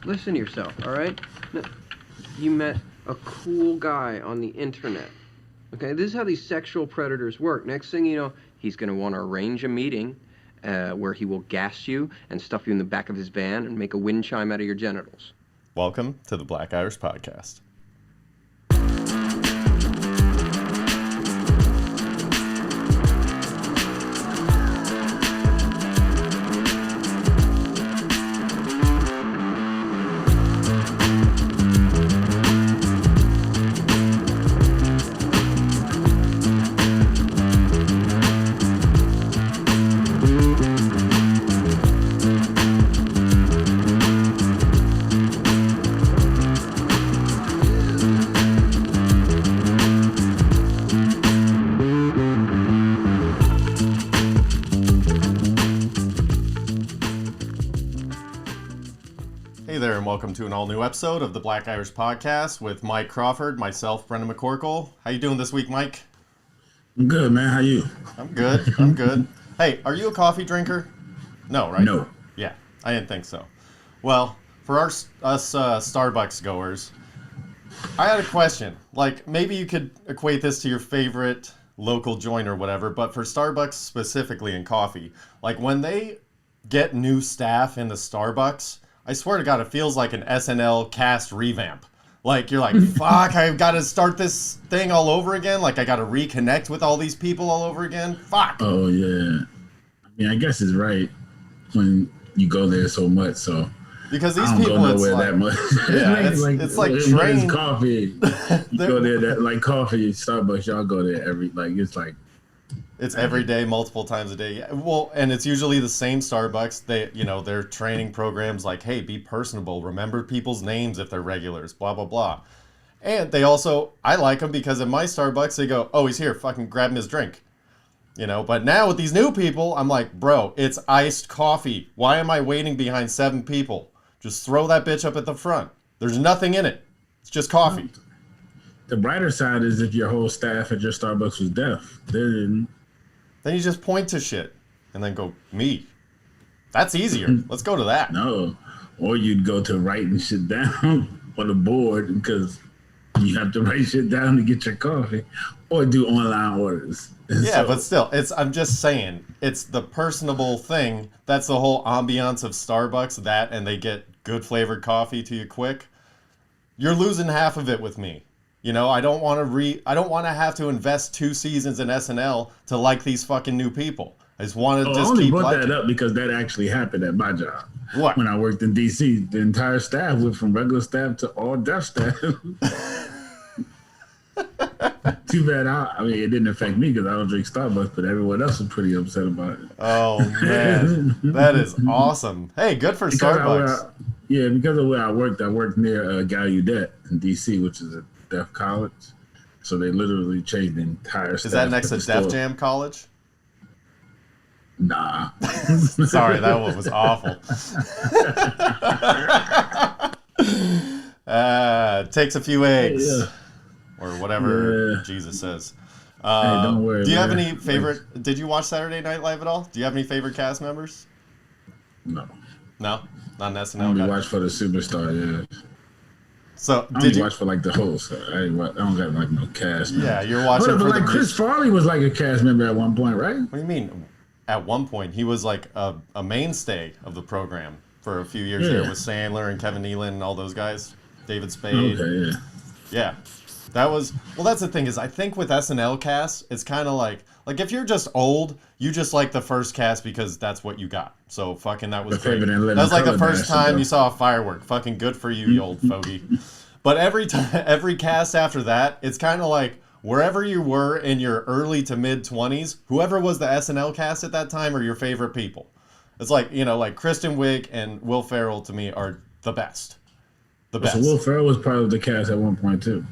Listen to yourself, all right? You met a cool guy on the internet. Okay, this is how these sexual predators work. Next thing you know, he's going to want to arrange a meeting where he will gas you and stuff you in the back of his van and make a wind chime out of your genitals. Welcome to the Black Irish Podcast. Welcome to an all-new episode of the Black Irish Podcast with Mike Crawford, myself, Brendan McCorkle. How you doing this week, Mike? I'm good, man. How you? I'm good. Hey, are you a coffee drinker? No, right? No. Yeah, I didn't think so. Well, for us Starbucks goers, I had a question. Like, maybe you could equate this to your favorite local joint or whatever, but for Starbucks specifically in coffee, like when they get new staff in the Starbucks, I swear to God, it feels like an SNL Cast revamp. Like, you're like, fuck, I've got to start this thing all over again. Like, I got to reconnect with all these people all over again. Fuck. Oh, yeah. I mean, I guess it's right when you go there so much, so. Because these I don't people, go it's nowhere like, that much. yeah, it's like trained. Coffee. You go there, like coffee, Starbucks, y'all go there It's every day, multiple times a day. Yeah. Well, and it's usually the same Starbucks. Their training programs like, hey, be personable, remember people's names if they're regulars, blah, blah, blah. And they also, I like them because in my Starbucks, they go, oh, he's here, fucking grab him his drink. But now with these new people, I'm like, bro, it's iced coffee. Why am I waiting behind 7 people? Just throw that bitch up at the front. There's nothing in it. It's just coffee. The brighter side is if your whole staff at your Starbucks was deaf. Then you just point to shit and then go, me. That's easier. Let's go to that. No. Or you'd go to writing shit down on the board because you have to write shit down to get your coffee or do online orders. Yeah, but still, I'm just saying, it's the personable thing. That's the whole ambiance of Starbucks, that, and they get good flavored coffee to you quick. You're losing half of it with me. I don't want to have to invest 2 seasons in SNL to like these fucking new people. I just want to just keep liking. I only brought that up because that actually happened at my job. What? When I worked in DC, the entire staff went from regular staff to all deaf staff. Too bad it didn't affect me because I don't drink Starbucks, but everyone else was pretty upset about it. Oh, man. That is awesome. Hey, good for Starbucks. Because of where I worked near Gallaudet in DC, which is a deaf college. So they literally changed the entire staff. Is that next to Def Jam College? Nah. Sorry, that one was awful. Takes a few eggs. Yeah. Or whatever Jesus says. Hey, don't worry. Do you have any favorite... Did you watch Saturday Night Live at all? Do you have any favorite cast members? No. No? Not an SNL I only watch for the superstar, yeah. So, I only watch for like the host. I don't got like no cast member. Yeah, you're watching for like Chris Farley was like a cast member at one point, right? What do you mean? At one point, he was like a mainstay of the program for a few years there with Sandler and Kevin Nealon and all those guys. David Spade. Okay, yeah. Yeah. That's the thing is, I think with SNL Casts, it's kind of like if you're just old, you just like the first cast because that's what you got. So fucking that was great. That was like the first time you saw a firework. Fucking good for you, you old fogey. But every cast after that, it's kind of like wherever you were in your early to mid 20s, whoever was the SNL cast at that time are your favorite people. It's like, like Kristen Wiig and Will Ferrell to me are the best. The best. So Will Ferrell was part of the cast at one point too.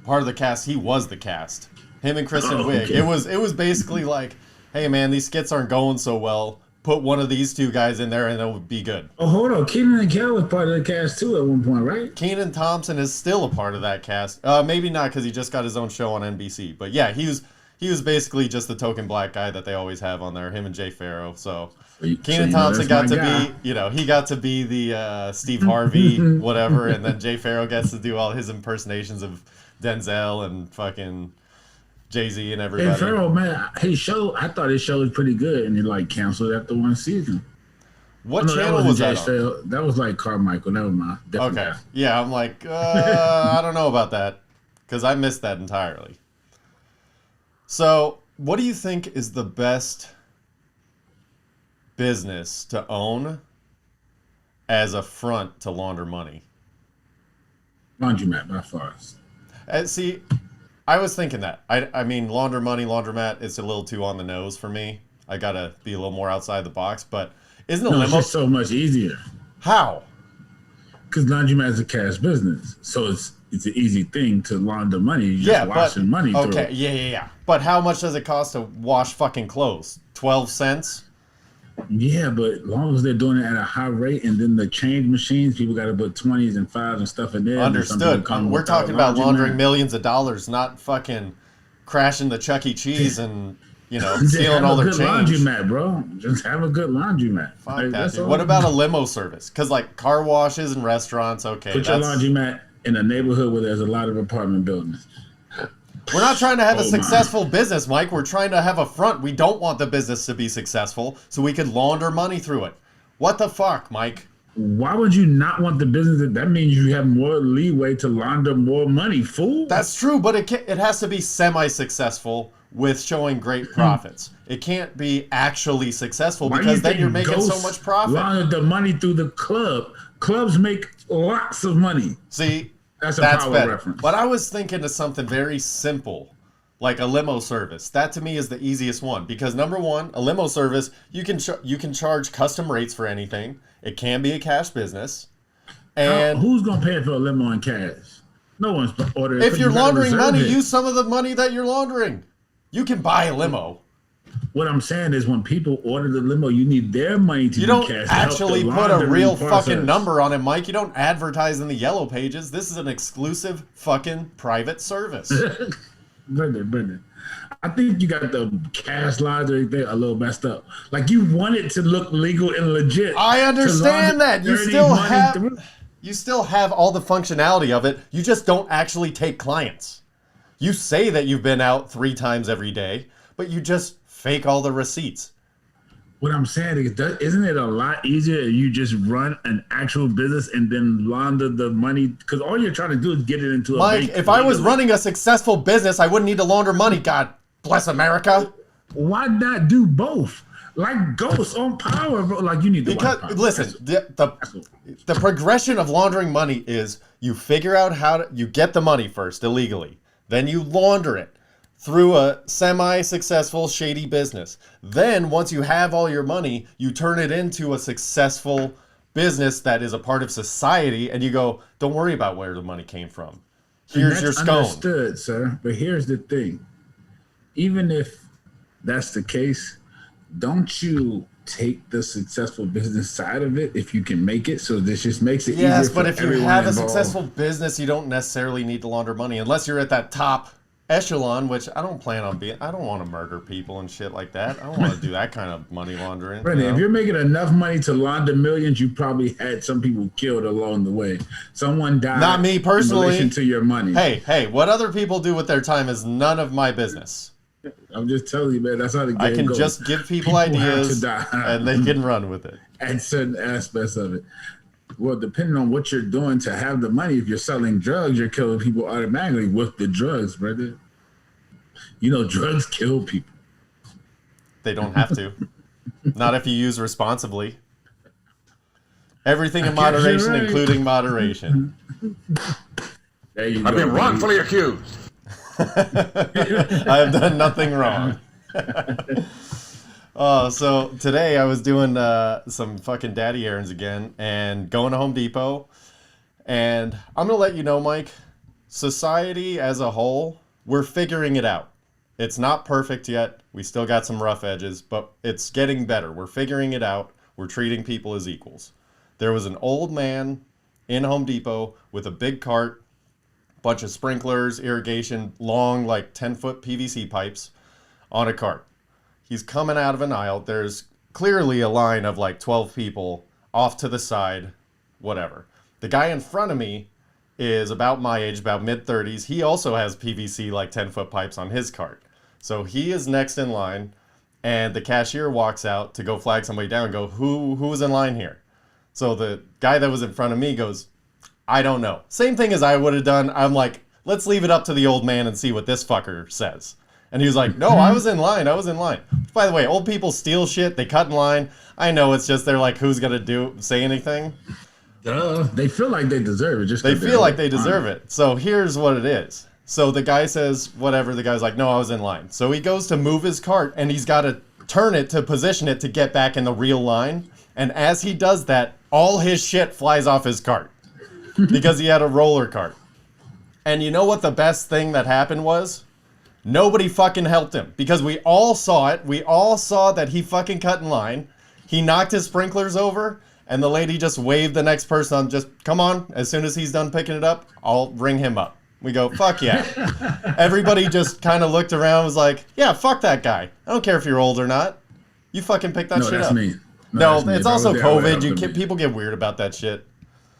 Part of the cast, he was the cast. Him and Kristen Wiig. Okay. It was basically like, hey man, these skits aren't going so well. Put one of these 2 guys in there and it'll be good. Oh, hold on. Kenan and Kel was part of the cast too at one point, right? Kenan Thompson is still a part of that cast. Maybe not because he just got his own show on NBC. But yeah, he was basically just the token black guy that they always have on there. Him and Jay Farrow. So Kenan Thompson got to be, he got to be the Steve Harvey, whatever, and then Jay Pharoah gets to do all his impersonations of Denzel and fucking Jay-Z and everybody. Hey, Pharoah, man, I thought his show was pretty good, and it canceled after one season. What channel was that on? That was Carmichael. Never mind. Definitely. Okay. Yeah, I'm I don't know about that because I missed that entirely. So, what do you think is the best business to own as a front to launder money? Laundromat by far. See, I was thinking that. I mean, launder money, laundromat, it's a little too on the nose for me. I gotta be a little more outside the box, but isn't a limo... It's just so much easier. How? Because laundromat is a cash business, so it's an easy thing to launder money. You're just washing money through. Okay, yeah. But how much does it cost to wash fucking clothes? 12 cents? Yeah, but as long as they're doing it at a high rate, and then the change machines, people got to put 20s and 5s and stuff in there. Understood. We're talking about laundering millions of dollars, not fucking crashing the Chuck E. Cheese and, stealing all their change. Laundromat, bro. Just have a good laundromat. Fuck that, dude. What about a limo service? Because, car washes and restaurants, okay. Put your laundromat in a neighborhood where there's a lot of apartment buildings. We're not trying to have a successful business, Mike. We're trying to have a front. We don't want the business to be successful, so we could launder money through it. What the fuck, Mike? Why would you not want the business? That means you have more leeway to launder more money, fool. That's true, but it has to be semi-successful with showing great profits. It can't be actually successful because then you're making so much profit. Launder the money through the club. Clubs make lots of money. See? That's power reference. But I was thinking of something very simple, like a limo service. That to me is the easiest one because number one, a limo service, you can charge custom rates for anything. It can be a cash business. And who's gonna pay for a limo in cash? No one's ordering. If you're laundering money, use some of the money that you're laundering. You can buy a limo. What I'm saying is when people order the limo, you need their money to You don't actually put a real fucking number on it, Mike. You don't advertise in the yellow pages. This is an exclusive fucking private service. Brendan, I think you got the cash laundering thing a little messed up. You want it to look legal and legit. I understand that. You still have all the functionality of it. You just don't actually take clients. You say that you've been out 3 times every day, but you just fake all the receipts. What I'm saying is, isn't it a lot easier if you just run an actual business and then launder the money? Because all you're trying to do is get it into a bank. Mike, if I was running a successful business, I wouldn't need to launder money. God bless America. Why not do both? Like Ghost on Power, bro. You need the because power. Listen, the progression of laundering money is you figure out you get the money first illegally, then you launder it through a semi-successful shady business. Then once you have all your money, you turn it into a successful business that is a part of society, and you go, don't worry about where the money came from. Here's your scone. Understood, sir. But here's the thing. Even if that's the case, don't you take the successful business side of it if you can make it? So this just makes it easier. Yes, but if you have a involved. successful business, you don't necessarily need to launder money unless you're at that top echelon, which I don't plan on being. I don't want to murder people and shit like that. I don't want to do that kind of money laundering. Brendan, if you're making enough money to launder millions, you probably had some people killed along the way. Someone died. Not me personally. In relation to your money. Hey, what other people do with their time is none of my business. I'm just telling you, man. That's how the game goes. I can just give people ideas, and they can run with it. And certain aspects of it. Well, depending on what you're doing to have the money, if you're selling drugs, you're killing people automatically with the drugs, brother. Drugs kill people. They don't have to. Not if you use responsibly. Everything in moderation, right. Including moderation. There you I've been wrongfully accused. I have done nothing wrong. So today I was doing some fucking daddy errands again and going to Home Depot. And I'm going to let you know, Mike, society as a whole, we're figuring it out. It's not perfect yet. We still got some rough edges, but it's getting better. We're figuring it out. We're treating people as equals. There was an old man in Home Depot with a big cart, bunch of sprinklers, irrigation, long 10-foot PVC pipes on a cart. He's coming out of an aisle. There's clearly a line of like 12 people off to the side, whatever. The guy in front of me is about my age, about mid-30s. He also has PVC like 10-foot pipes on his cart. So he is next in line, and the cashier walks out to go flag somebody down and go, who's in line here? So the guy that was in front of me goes, I don't know. Same thing as I would have done. I'm like, let's leave it up to the old man and see what this fucker says. And he was like, no, I was in line. By the way, old people steal shit. They cut in line. I know, it's just they're like, who's going to say anything? They feel like they deserve it. They feel like they deserve it. So here's what it is. So the guy says, whatever. The guy's like, no, I was in line. So he goes to move his cart, and he's got to turn it to position it to get back in the real line. And as he does that, all his shit flies off his cart because he had a roller cart. And you know what the best thing that happened was? Nobody fucking helped him because we all saw it. We all saw that he fucking cut in line. He knocked his sprinklers over, and the lady just waved the next person on, just, come on. As soon as he's done picking it up, I'll ring him up. We go, fuck yeah. Everybody just kind of looked around and was like, yeah, fuck that guy. I don't care if you're old or not. You fucking pick that shit up. Me. No, it's also COVID. People get weird about that shit.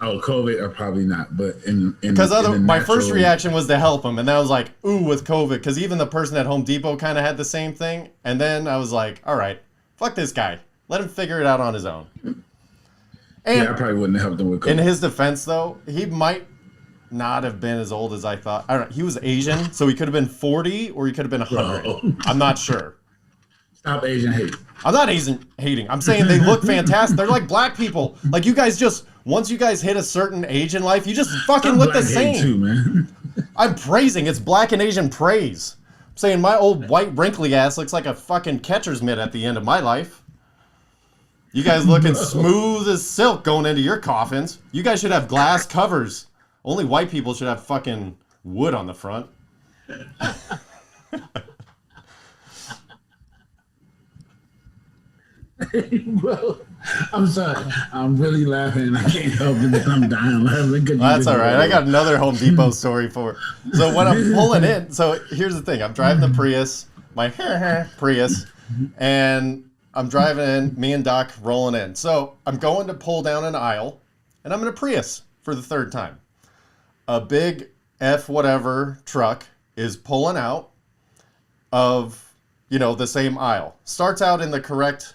Oh, COVID or probably not, but my first reaction was to help him, and then I was like, ooh, with COVID, because even the person at Home Depot kind of had the same thing, and then I was like, all right, fuck this guy. Let him figure it out on his own. And yeah, I probably wouldn't have helped him with COVID. In his defense, though, he might not have been as old as I thought. I don't know. He was Asian, so he could have been 40 or he could have been 100. Bro. I'm not sure. Stop Asian hate. I'm not Asian hating. I'm saying they look fantastic. They're like black people. Like, you guys just, once you guys hit a certain age in life, you just fucking look the same. Too, man. I'm praising. It's black and Asian praise. I'm saying my old white wrinkly ass looks like a fucking catcher's mitt at the end of my life. You guys looking smooth as silk going into your coffins. You guys should have glass covers. Only white people should have fucking wood on the front. Bro, I'm sorry. I'm really laughing. I can't help it. I'm dying laughing. That's all right. I got another Home Depot story for it. So when I'm pulling in, so here's the thing. I'm driving the Prius, my Prius, and I'm driving in, me and Doc rolling in. So I'm going to pull down an aisle, and I'm in a Prius for the third time. A big F whatever truck is pulling out of, the same aisle. Starts out in the correct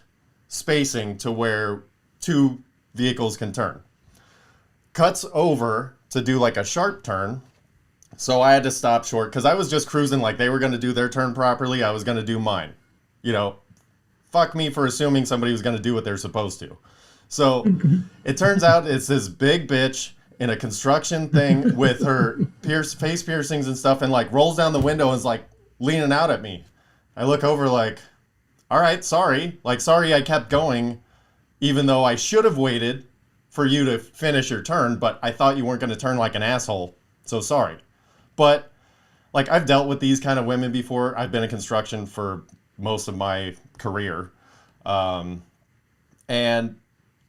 spacing to where two vehicles can turn. Cuts over to do like a sharp turn. So I had to stop short because I was just cruising like they were going to do their turn properly. I was going to do mine. Fuck me for assuming somebody was going to do what they're supposed to. So it turns out it's this big bitch in a construction thing with her face piercings and stuff, and like rolls down the window and is like leaning out at me. I look over like, all right, sorry. Like, sorry I kept going, even though I should have waited for you to finish your turn, but I thought you weren't going to turn like an asshole, so sorry. But, like, I've dealt with these kind of women before. I've been in construction for most of my career. And,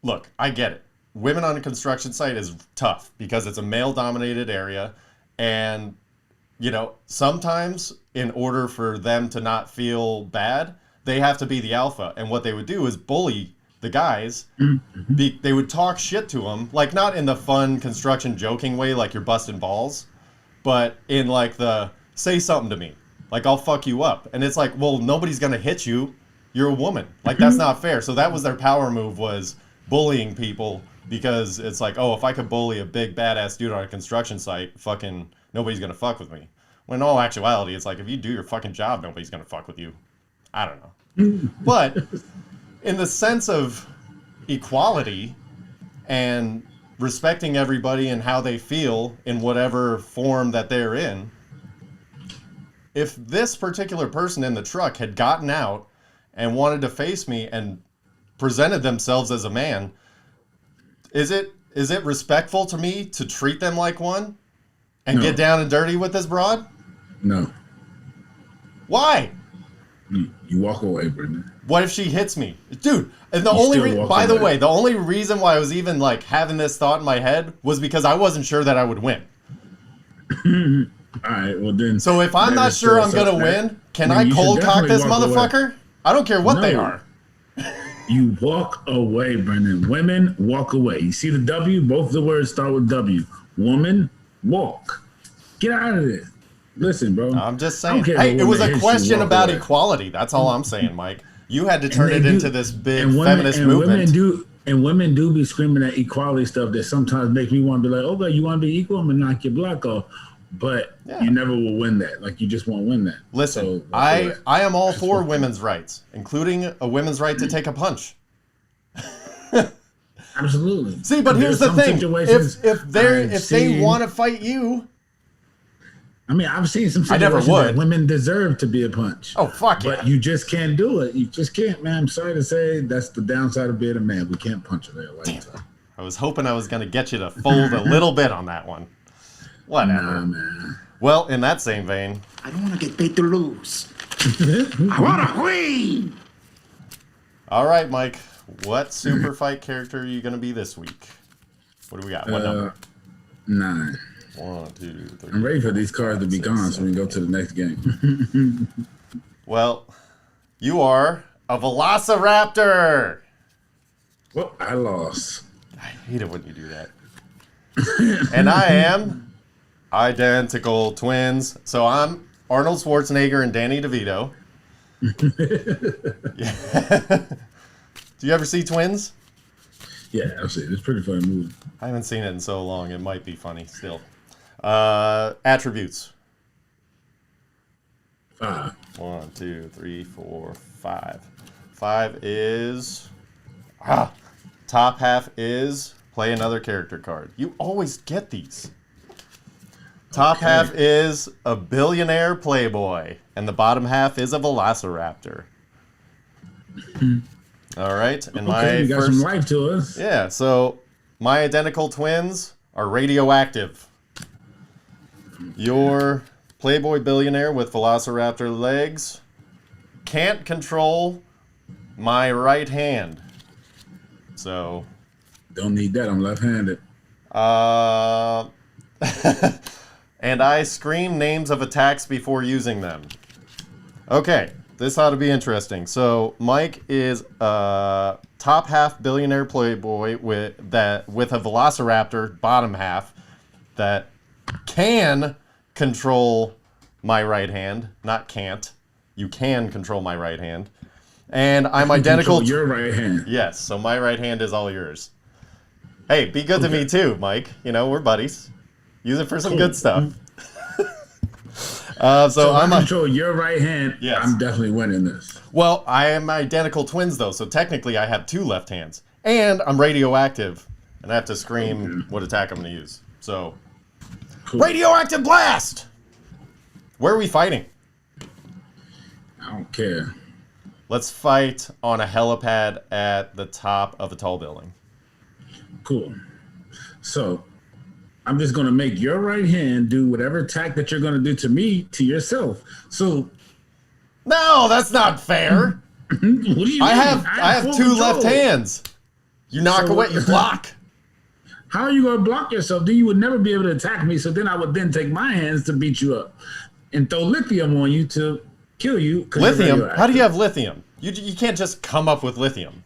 look, I get it. Women on a construction site is tough because it's a male-dominated area, and, sometimes in order for them to not feel bad, they have to be the alpha, and what they would do is bully the guys. They would talk shit to them, like not in the fun construction joking way, like you're busting balls, but in like the say something to me, like I'll fuck you up, and it's like, well, nobody's gonna hit you. You're a woman. Like that's not fair. So that was their power move, was bullying people, because it's like, oh, if I could bully a big badass dude on a construction site, fucking nobody's gonna fuck with me. When in all actuality, it's like if you do your fucking job, nobody's gonna fuck with you. I don't know. But in the sense of equality and respecting everybody and how they feel in whatever form that they're in, if this particular person in the truck had gotten out and wanted to face me and presented themselves as a man, is it respectful to me to treat them like one and get down and dirty with this broad? No. Why? You walk away, Brendan. What if she hits me? Dude, and the only the only reason why I was even like having this thought in my head was because I wasn't sure that I would win. All right, well then. So if I'm not sure I'm going to win, can I cold cock this motherfucker? I don't care what they are. You walk away, Brendan. Women, walk away. You see the W? Both the words start with W. Woman, walk. Get out of there. Listen, bro. I'm just saying. Hey, it was a question about equality. That's all I'm saying, Mike. You had to turn it into this big feminist movement. Women do be screaming at equality stuff that sometimes makes me want to be like, okay, you want to be equal? I'm going to knock your block off. But you never will win that. Like, you just won't win that. Listen, so, I am all for women's rights, including a women's right to take a punch. Absolutely. See, but here's the thing. If they want to fight you... I mean, I've seen some situations that women deserve to be a punch. Oh, fuck yeah. But you just can't do it. You just can't, man. I'm sorry to say, that's the downside of being a man. We can't punch her there. Like, I was hoping I was going to get you to fold a little bit on that one. Whatever. Nah, man. Well, in that same vein... I don't want to get paid to lose. I want to win! All right, Mike. What super fight character are you going to be this week? What do we got? What number? 9. 1, 2, 3. I'm ready for these cards to be gone so we can go to the next game. Well, you are a velociraptor. Well, I lost. I hate it when you do that. And I am identical twins. So I'm Arnold Schwarzenegger and Danny DeVito. Yeah. Do you ever see Twins? Yeah, I've seen it. It's a pretty funny movie. I haven't seen it in so long. It might be funny still. Attributes. 5. 1, 2, 3, 4, 5. 5 is... top half is play another character card. You always get these. Top half is a billionaire playboy. And the bottom half is a velociraptor. All right. And you got some life to us. Yeah, so my identical twins are radioactive. Your playboy billionaire with velociraptor legs can't control my right hand. So... Don't need that. I'm left-handed. And I scream names of attacks before using them. Okay, this ought to be interesting. So Mike is a top half billionaire playboy with a velociraptor bottom half that can control my right hand. Not can't. You can control my right hand. And I'm identical to your right hand. Yes, so my right hand is all yours. Hey, be good to me too, Mike. You know, we're buddies. Use it for some good stuff. So I control your right hand. Yes. I'm definitely winning this. Well, I am identical twins, though, so technically I have 2 left hands. And I'm radioactive, and I have to scream what attack I'm going to use. So, radioactive blast! Where are we fighting? I don't care. Let's fight on a helipad at the top of a tall building. Cool. So, I'm just going to make your right hand do whatever attack that you're going to do to me, to yourself. So... No, that's not fair. What do you mean? I have 2 left hands. You knock away, you block. How are you going to block yourself? Then you would never be able to attack me, so then I would then take my hands to beat you up and throw lithium on you to kill you. Lithium? How do you have lithium? You can't just come up with lithium.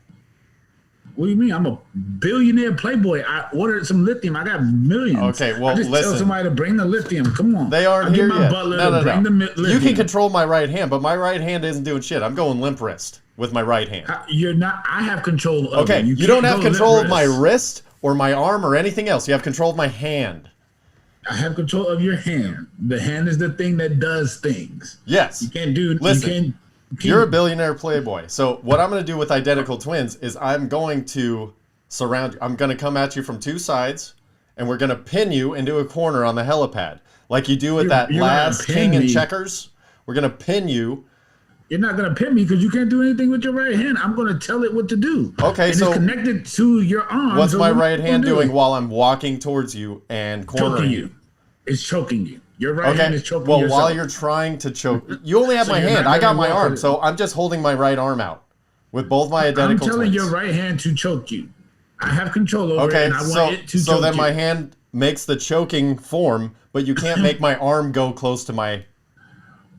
What do you mean? I'm a billionaire playboy. I ordered some lithium. I got millions. Okay, well, I just tell somebody to bring the lithium. Come on. They aren't here yet. No. You can control my right hand, but my right hand isn't doing shit. I'm going limp wrist with my right hand. You're not. I have control of it. You don't have control of my wrist or my arm or anything else. You have control of my hand. I have control of your hand. The hand is the thing that does things. Yes. You can't do... Listen. You're a billionaire playboy. So what I'm going to do with identical twins is I'm going to surround you. I'm going to come at you from 2 sides, and we're going to pin you into a corner on the helipad. Like you do with that last king in checkers. We're going to pin you. You're not going to pin me because you can't do anything with your right hand. I'm going to tell it what to do. Okay, and so... it's connected to your arm. What's my right hand doing while I'm walking towards you and cornering you? It's choking you. Your right hand is choking yourself. While you're trying to choke... You only have my hand. I got my arm, so I'm just holding my right arm out with both my identical twins. I'm telling your right hand to choke you. I have control over it, and I want it to choke you. So then my hand makes the choking form, but you can't make my arm go close to my...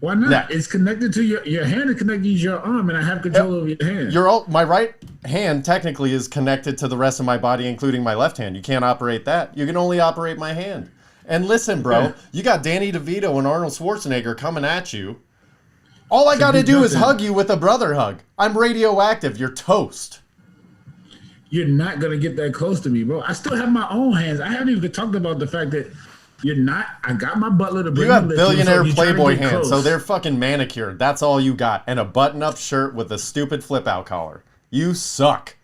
Why not? Yeah. It's connected to your hand is connected to your arm, and I have control of your hand. My right hand technically is connected to the rest of my body, including my left hand. You can't operate that. You can only operate my hand. And listen, bro, you got Danny DeVito and Arnold Schwarzenegger coming at you. All I got to do is hug you with a brother hug. I'm radioactive. You're toast. You're not going to get that close to me, bro. I still have my own hands. I haven't even talked about the fact that you're not. I got my butler to bring. You have billionaire playboy hands, close. so they're fucking manicured. That's all you got. And a button-up shirt with a stupid flip-out collar. You suck.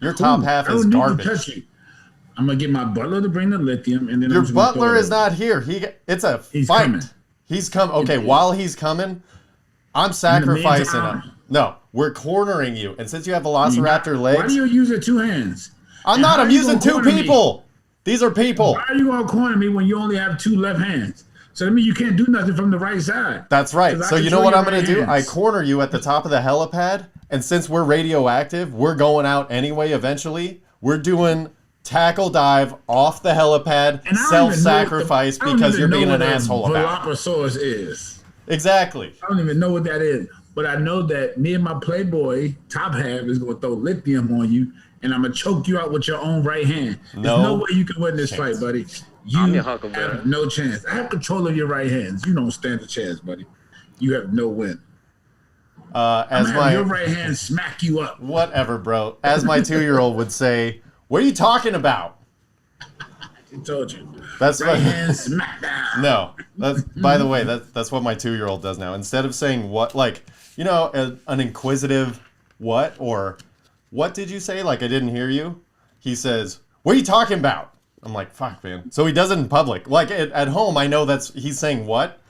Your top half is garbage. Touch you. I'm going to get my butler to bring the lithium, and then your butler is not here. It's a fight. Coming. He's come. Okay, while he's coming, I'm sacrificing him. No, we're cornering you. And since you have velociraptor legs... Why do you use your two hands? I'm not. I'm using two people. These are people. Why are you going to corner me when you only have two left hands? So that means you can't do nothing from the right side. That's right. So you know what I'm going to do? I corner you at the top of the helipad. And since we're radioactive, we're going out anyway eventually. We're doing tackle dive off the helipad, self-sacrifice because you're being an asshole about it. Velociraptor is. Exactly. I don't even know what that is. But I know that me and my Playboy top half is going to throw lithium on you, and I'm going to choke you out with your own right hand. There's no way you can win this fight, buddy. You have no chance. I have control of your right hands. You don't stand a chance, buddy. You have no win. Your right hand smack you up. Whatever, bro. As my 2-year-old would say, what are you talking about? I told you. That's right hand smack down. No. That's, by the way, that's what my 2-year-old does now. Instead of saying what, like, you know, an inquisitive what or what did you say? Like, I didn't hear you. He says, what are you talking about? I'm like, fuck, man. So he does it in public. Like, at home, I know he's saying what,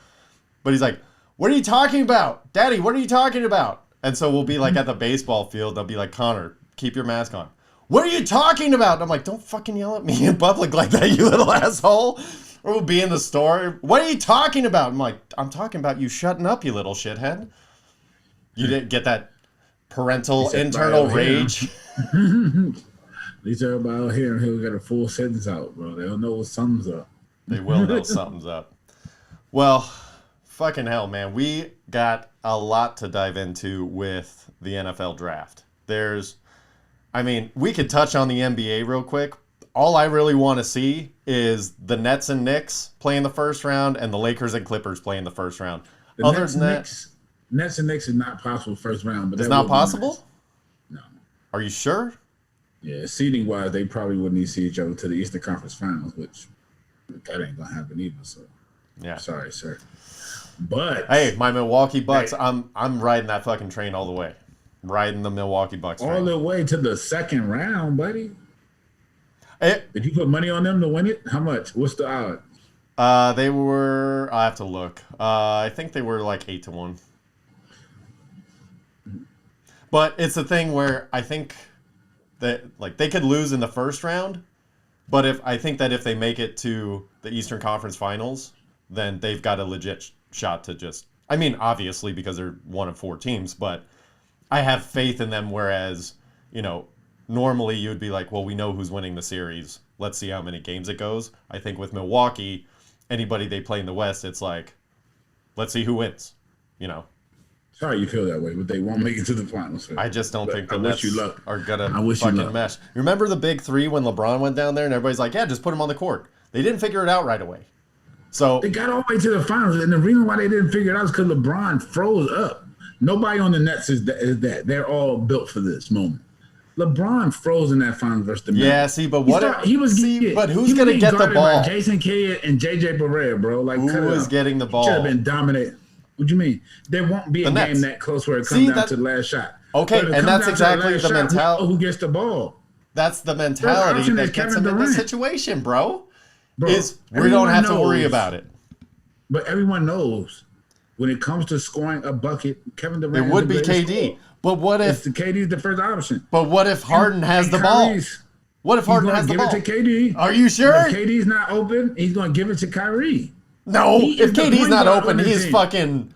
but he's like, what are you talking about? Daddy, what are you talking about? And so we'll be like at the baseball field. They'll be like, Connor, keep your mask on. What are you talking about? And I'm like, don't fucking yell at me in public like that, you little asshole. Or we'll be in the store. What are you talking about? I'm like, I'm talking about you shutting up, you little shithead. You didn't get that parental internal rage. At least everybody out here who got a full sentence out, bro. They'll know what something's up. They will know something's up. Well, fucking hell, man. We got a lot to dive into with the NFL draft. We could touch on the NBA real quick. All I really want to see is the Nets and Knicks play in the first round and the Lakers and Clippers play in the first round. Nets and Knicks is not possible first round. But it's not possible? No. Are you sure? Yeah, seeding wise, they probably wouldn't even see each other to the Eastern Conference Finals, which that ain't gonna happen either. So, yeah, sorry, sir. But hey, my Milwaukee Bucks, I'm riding that fucking train all the way. Riding the Milwaukee Bucks train. All the way to the second round, buddy. Did you put money on them to win it? How much? What's the odds? They were. I have to look. I think they were like 8-1. But it's a thing where I think that like they could lose in the first round, but I think that if they make it to the Eastern Conference Finals, then they've got a legit shot to just. I mean, obviously because they're one of 4 teams, but I have faith in them. Whereas, you know, normally you would be like, well, we know who's winning the series. Let's see how many games it goes. I think with Milwaukee, anybody they play in the West, it's like, let's see who wins. You know. Sorry you feel that way, but they won't make it to the finals. Sir. I just don't think the Nets are gonna fucking mesh. You remember the big 3 when LeBron went down there and everybody's like, yeah, just put him on the court. They didn't figure it out right away. So they got all the way to the finals, and the reason why they didn't figure it out is because LeBron froze up. Nobody on the Nets is that. They're all built for this moment. LeBron froze in that finals versus the Nets. Yeah, see, but but who's going to get the ball? Jason Kidd and JJ Barea, bro. Like, who is getting the ball? Should have been dominated. What do you mean? There won't be a game that close where it comes down to the last shot. Okay, and that's exactly the mentality. Who gets the ball? That's the mentality that gets them in this situation, bro. We don't have to worry about it. But everyone knows when it comes to scoring a bucket, Kevin Durant. It would be KD. But what if KD is the first option? But what if Harden has the ball? What if Harden has the ball? Give it to KD. Are you sure? If KD's not open, he's going to give it to Kyrie. No, if KD's not open, he's fucking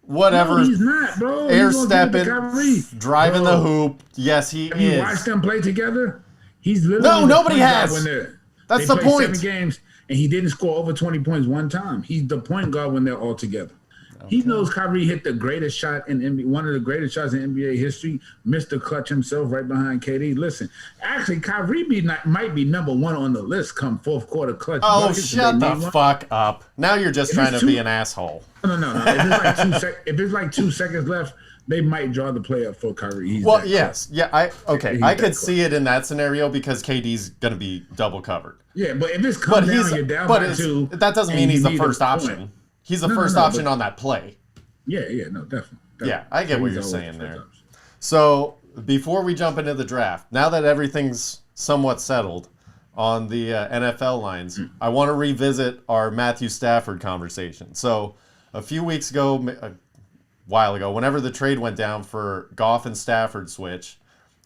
whatever. No, he's not, bro. Air stepping, driving the hoop. Yes, he is. You watch them play together. He's literally nobody has. That's the point. 7 games, and he didn't score over 20 points one time. He's the point guard when they're all together. He knows Kyrie hit the greatest shot in NBA, one of the greatest shots in NBA history. Mr. Clutch himself, right behind KD. Listen, actually, Kyrie might be number one on the list come fourth quarter clutch. Oh, shut the fuck up! Now you're just trying to be an asshole. No. If it's like 2 seconds left, they might draw the play up for Kyrie. Yes, yeah. I could see it in that scenario because KD's gonna be double covered. Yeah, but if it's come down, you're down by 2. That doesn't mean he's the first option. He's the first option on that play. Yeah, no, definitely. Yeah, I get what you're saying there. So before we jump into the draft, now that everything's somewhat settled on the NFL lines, I want to revisit our Matthew Stafford conversation. So a few weeks ago, a while ago, whenever the trade went down for Goff and Stafford switch,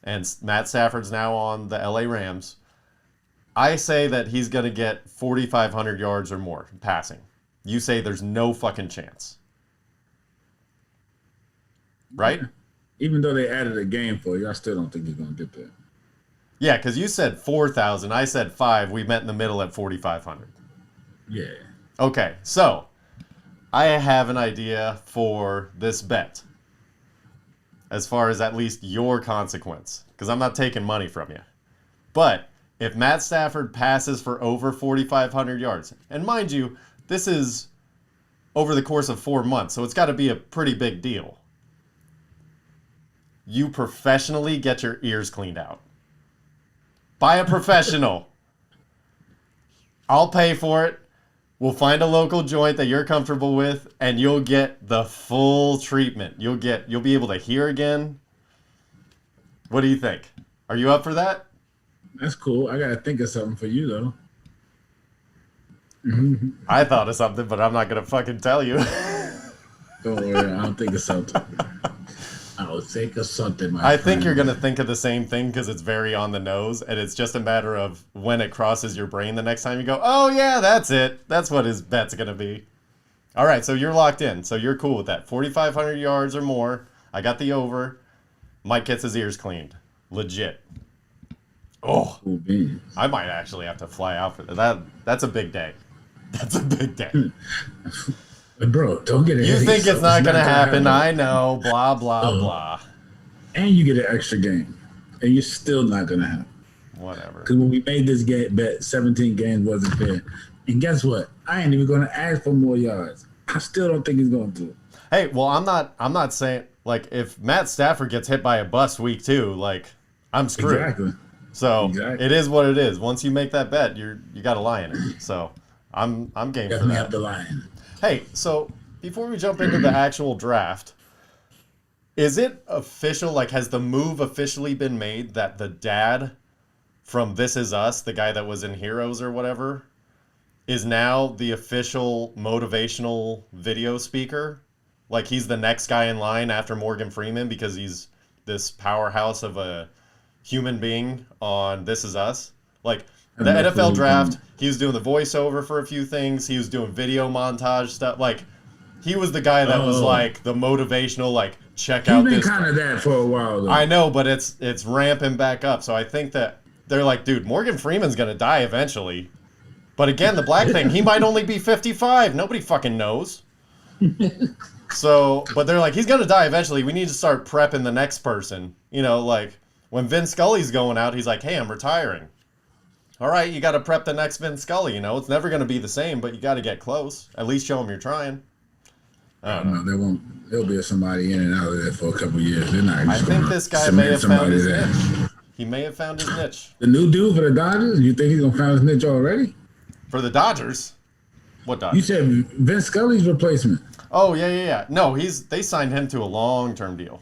and Matt Stafford's now on the LA Rams, I say that he's going to get 4,500 yards or more passing. You say there's no fucking chance. Right? Even though they added a game for you, I still don't think he's going to get there. Yeah, because you said 4,000. I said 5. We met in the middle at 4,500. Yeah. Okay, so I have an idea for this bet. As far as at least your consequence. Because I'm not taking money from you. But if Matt Stafford passes for over 4,500 yards, and mind you, this is over the course of 4 months, so it's got to be a pretty big deal. You professionally get your ears cleaned out. By a professional. I'll pay for it. We'll find a local joint that you're comfortable with, and you'll get the full treatment. You'll be able to hear again. What do you think? Are you up for that? That's cool. I gotta think of something for you though. I thought of something, but I'm not gonna fucking tell you. Don't worry, I'll think of something. I'll think of something. I think you're gonna think of the same thing because it's very on the nose, and it's just a matter of when it crosses your brain the next time you go, oh yeah, that's it. That's what his bet's gonna be. All right, so you're locked in. So you're cool with that. 4,500 yards or more. I got the over. Mike gets his ears cleaned. Legit. Oh, I might actually have to fly out for that. That's a big day. That's a big day. Bro, don't get it. You think it's not going to happen. I know. Blah, blah, blah. And you get an extra game. And you're still not going to happen. Whatever. Because when we made this bet, 17 games wasn't fair. And guess what? I ain't even going to ask for more yards. I still don't think he's going to. Hey, well, I'm not saying, like, if Matt Stafford gets hit by a bus week 2, like, I'm screwed. Exactly. So it is what it is. Once you make that bet, you got to lie in it. So I'm game for that. Have the line. Hey, so before we jump into the actual draft, is it official? Like, has the move officially been made that the dad from This Is Us, the guy that was in Heroes or whatever, is now the official motivational video speaker? Like, he's the next guy in line after Morgan Freeman because he's this powerhouse of a human being on This Is Us. Like, the NFL draft, he was doing the voiceover for a few things. He was doing video montage stuff. Like, he was the guy that was like the motivational, like, check out this. He's been kind of that for a while, though. I know, but it's ramping back up. So I think that they're like, dude, Morgan Freeman's going to die eventually. But again, the black thing, he might only be 55. Nobody fucking knows. So, but they're like, he's going to die eventually. We need to start prepping the next person. You know, like, when Vin Scully's going out, he's like, hey, I'm retiring. All right, you got to prep the next Vin Scully. You know, it's never going to be the same, but you got to get close. At least show him you're trying. I don't know. There won't. There'll be somebody in and out of there for a couple of years. They're not. I think this guy may have found his niche. He may have found his niche. The new dude for the Dodgers. You think he's gonna find his niche already? For the Dodgers? What Dodgers? You said Vin Scully's replacement. Oh yeah. No, they signed him to a long-term deal.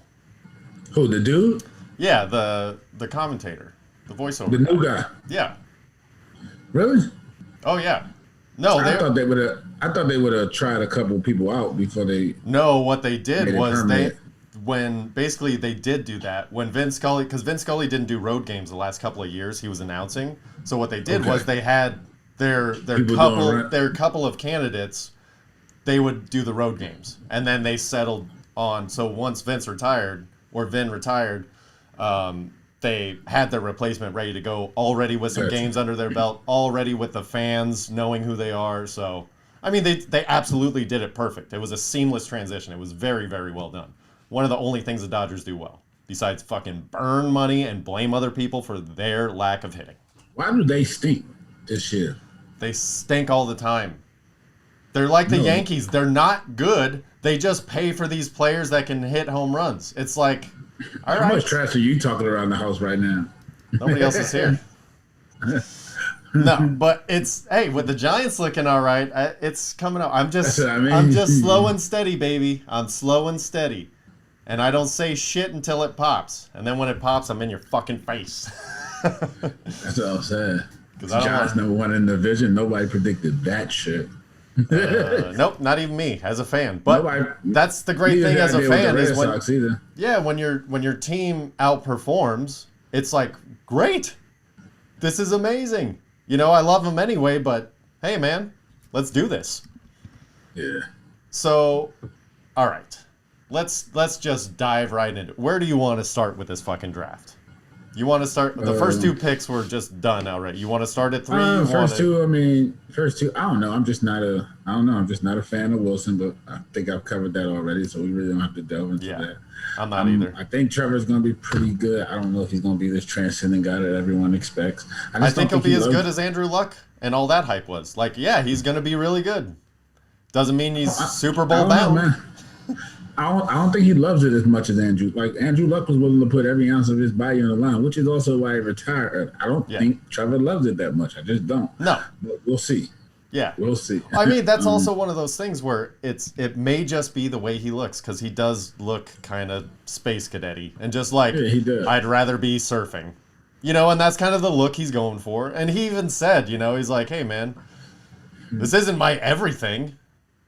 Who, the dude? Yeah, the commentator, the voiceover. The new guy. Yeah. Really? Oh yeah. No, I thought they would have tried a couple people out before they. No, what they did was when basically they did do that when Vin Scully, because Vin Scully didn't do road games the last couple of years he was announcing. So what they did was they had their couple of candidates. They would do the road games, and then they settled on. So once Vin retired, they had their replacement ready to go already with some games under their belt, already with the fans knowing who they are. So I mean, they absolutely did it perfect. It was a seamless transition. It was very, very well done. One of the only things the Dodgers do well, besides fucking burn money and blame other people for their lack of hitting. Why do they stink this year? They stink all the time. They're like the Yankees. They're not good. They just pay for these players that can hit home runs. It's like, all right. How much trash are you talking around the house right now? Nobody else is here. No, but it's, hey, with the Giants looking all right, it's coming up. I'm just slow and steady, baby. I'm slow and steady. And I don't say shit until it pops. And then when it pops, I'm in your fucking face. That's what I'm saying. Giants number one in the division. Nobody predicted that shit. Nope, not even me as a fan. But that's the great thing as a fan is when your team outperforms, it's like, great. This is amazing. You know, I love them anyway, but hey, man, let's do this. Yeah. So, all right. Let's just dive right into it. Where do you want to start with this fucking draft? You want to start? The first two picks were just done already. You want to start at 3? First two, I don't know. I'm just not a fan of Wilson, but I think I've covered that already, so we really don't have to delve into that. I'm not either. I think Trevor's going to be pretty good. I don't know if he's going to be this transcendent guy that everyone expects. I think he'll be as good as Andrew Luck and all that hype was. Like, yeah, he's going to be really good. Doesn't mean he's Super Bowl bound. I don't think he loves it as much as Andrew. Like, Andrew Luck was willing to put every ounce of his body on the line, which is also why he retired. I don't think Trevor loves it that much. I just don't. No. But we'll see. Yeah. We'll see. I mean, that's also one of those things where it may just be the way he looks, because he does look kind of space cadet-y and just like, he does. I'd rather be surfing. You know, and that's kind of the look he's going for. And he even said, you know, he's like, hey, man, this isn't my everything.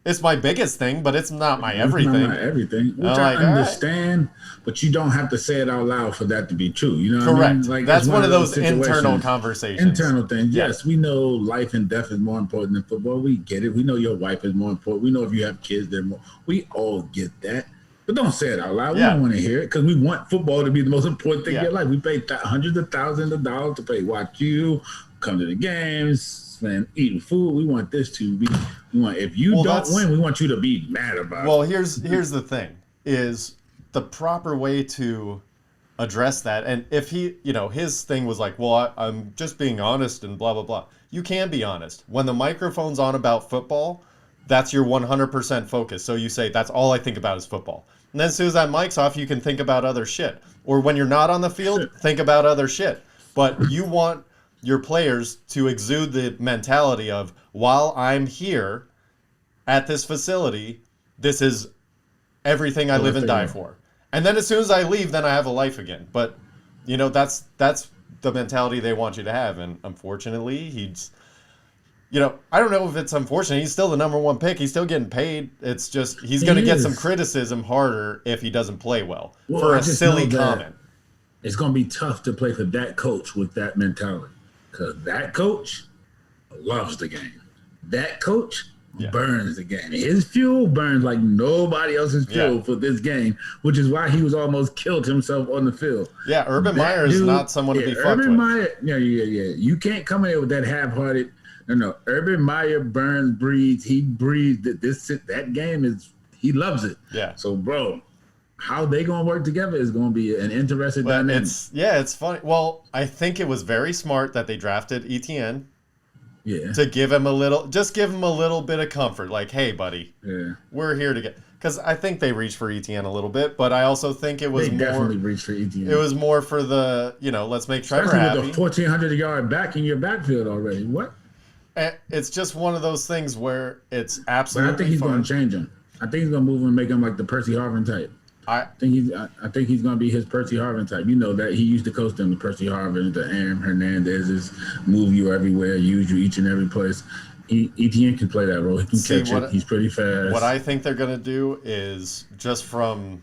It's my biggest thing, but it's not my everything. It's not my everything, which I understand, but you don't have to say it out loud for that to be true. You know what Correct. I mean? Like, that's one of those internal conversations. Internal things. Yes, we know life and death is more important than football. We get it. We know your wife is more important. We know if you have kids, they're more. We all get that. But don't say it out loud. We don't want to hear it because we want football to be the most important thing in your life. We pay hundreds of thousands of dollars to watch you, come to the games, man, eating food. We want this to be. We want, if you don't win, we want you to be mad about it. Well, here's the thing: is the proper way to address that. And if he, you know, his thing was like, well, I'm just being honest and blah blah blah. You can be honest when the microphone's on about football. That's your 100% focus. So you say, that's all I think about is football. And then as soon as that mic's off, you can think about other shit. Or when you're not on the field, think about other shit. But you want your players to exude the mentality of, while I'm here at this facility, this is everything I live and die for. And then as soon as I leave, then I have a life again. But, you know, that's the mentality they want you to have. And unfortunately, he's, you know, I don't know if it's unfortunate. He's still the number one pick. He's still getting paid. It's just he's going to get some criticism harder if he doesn't play well for a silly comment. It's going to be tough to play for that coach with that mentality. Because that coach loves the game. That coach burns the game. His fuel burns like nobody else's fuel for this game, which is why he was almost killed himself on the field. Yeah, Urban Meyer is not someone to be fucked with. Meyer, yeah. You can't come in here with that half-hearted. No. Urban Meyer burns, breathes. He breathes that game is. He loves it. Yeah. So, bro, how they gonna work together is gonna be an interesting dynamic. It's funny. Well, I think it was very smart that they drafted ETN. Yeah. To give him just give him a little bit of comfort, like, hey, buddy, we're here to get. Because I think they reached for ETN a little bit, but I also think it was definitely reached for ETN. It was more for the, you know, let's make Trevor happy. With a 1,400-yard back in your backfield already. What? It's just one of those things where it's absolutely. But I think he's going to change him. I think he's going to move him and make him like the Percy Harvin type. I think he's going to be his Percy Harvin type. You know that he used to coach them, the Percy Harvin, the Aaron Hernandez's, move you everywhere, use you each and every place. ETN can play that role. He can catch it. He's pretty fast. What I think they're going to do is just from,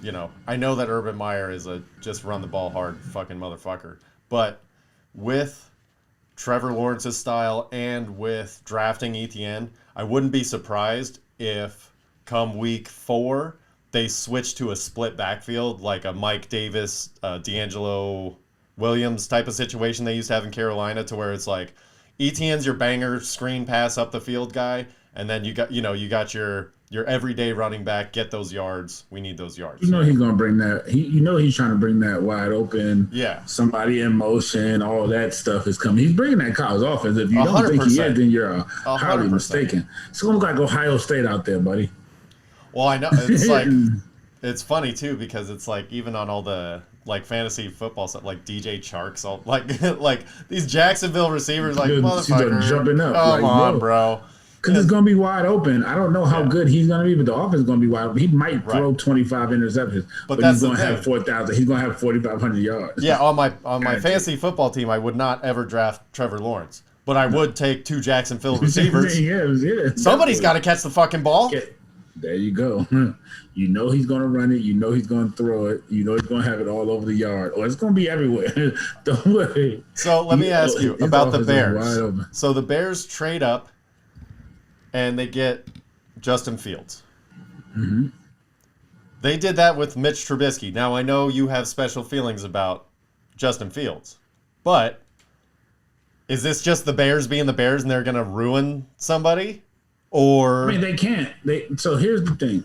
you know, I know that Urban Meyer is a just run the ball hard fucking motherfucker, but with Trevor Lawrence's style and with drafting ETN, I wouldn't be surprised if come week 4 they switch to a split backfield, like a Mike Davis, D'Angelo Williams type of situation they used to have in Carolina, to where it's like ETN's your banger screen pass up the field guy, And then you got your everyday running back, get those yards. We need those yards. He's gonna bring that. He's trying to bring that wide open. Yeah. Somebody in motion, all that stuff is coming. He's bringing that college offense. If you don't think he is, then you're highly mistaken. It's gonna look like Ohio State out there, buddy. Well, I know it's like it's funny too because it's like even on all the like fantasy football stuff, like DJ Chark's all like these Jacksonville receivers, like motherfucker, jumping up. Come on, bro. Because it's going to be wide open. I don't know how good he's going to be, but the offense is going to be wide open. He might throw 25 interceptions, but he's going to have 4,000. He's going to have 4,500 yards. Yeah, on my fantasy football team, I would not ever draft Trevor Lawrence, but I would take 2 Jacksonville receivers. Somebody's got to catch the fucking ball. There you go. You know he's going to run it. You know he's going to throw it. You know he's going to have it all over the yard. Or it's going to be everywhere. Don't worry. So let me ask you about the Bears. So the Bears trade up. And they get Justin Fields. Mm-hmm. They did that with Mitch Trubisky. Now, I know you have special feelings about Justin Fields. But is this just the Bears being the Bears and they're going to ruin somebody? Or... I mean, they can't. So here's the thing.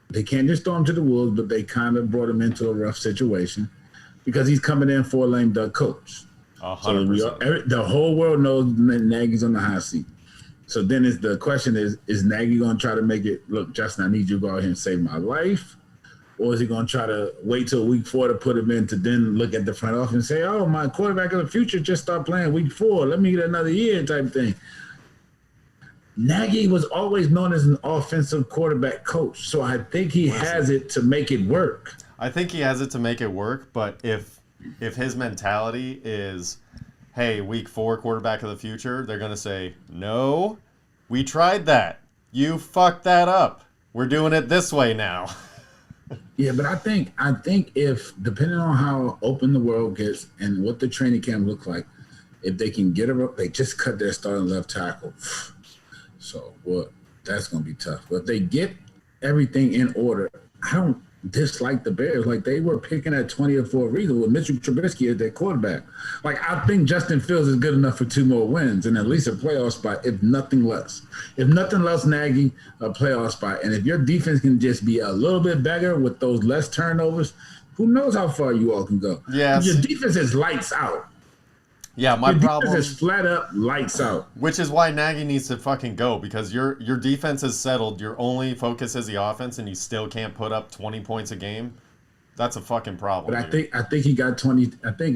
They can't just throw him to the wolves, but they kind of brought him into a rough situation because he's coming in for a lame duck coach. 100%. So the whole world knows Nagy's on the hot seat. So then the question is Nagy going to try to make it, look, Justin, I need you to go out here and save my life? Or is he going to try to wait till week 4 to put him in to then look at the front office and say, oh, my quarterback of the future just started playing week 4. Let me get another year type thing. Nagy was always known as an offensive quarterback coach. So I think he has it to make it work. I think he has it to make it work. But if his mentality is, hey, week 4 quarterback of the future, they're going to say, no, we tried that. You fucked that up. We're doing it this way now. Yeah, but I think if, depending on how open the world gets and what the training camp looks like, if they can get they just cut their starting left tackle. So, that's going to be tough. But if they get everything in order, I don't dislike the Bears. Like, they were picking at 20 or 4 reasons with Mitchell Trubisky as their quarterback. Like, I think Justin Fields is good enough for 2 more wins and at least a playoff spot, if nothing less. If nothing less, Nagy, a playoff spot. And if your defense can just be a little bit better with those less turnovers, who knows how far you all can go. Yes. Your defense is lights out. Yeah, my problem is flat up, lights out. Which is why Nagy needs to fucking go, because your defense is settled. Your only focus is the offense, and you still can't put up 20 points a game. That's a fucking problem. But I think he got 20. I think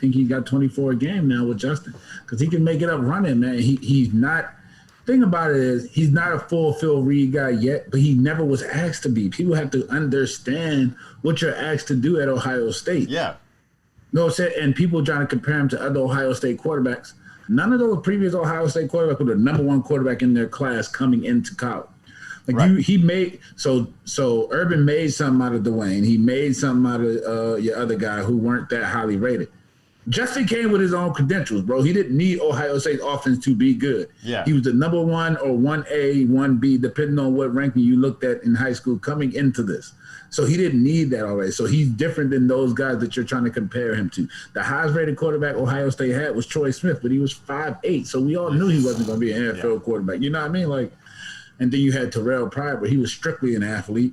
he got 24 a game now with Justin, because he can make it up running, man. He's not. Thing about it is he's not a full Phil Reed guy yet, but he never was asked to be. People have to understand what you're asked to do at Ohio State. Yeah. No, and people trying to compare him to other Ohio State quarterbacks. None of those previous Ohio State quarterbacks were the number 1 quarterback in their class coming into college. Like right. He made so Urban made something out of Dwayne. He made something out of your other guy who weren't that highly rated. Justin came with his own credentials, bro. He didn't need Ohio State's offense to be good. Yeah. He was the number 1 or 1A, 1B, depending on what ranking you looked at in high school coming into this. So he didn't need that already. So he's different than those guys that you're trying to compare him to. The highest rated quarterback Ohio State had was Troy Smith, but he was 5'8". So we all knew he wasn't going to be an NFL quarterback. You know what I mean? Like, and then you had Terrell Pryor, but he was strictly an athlete.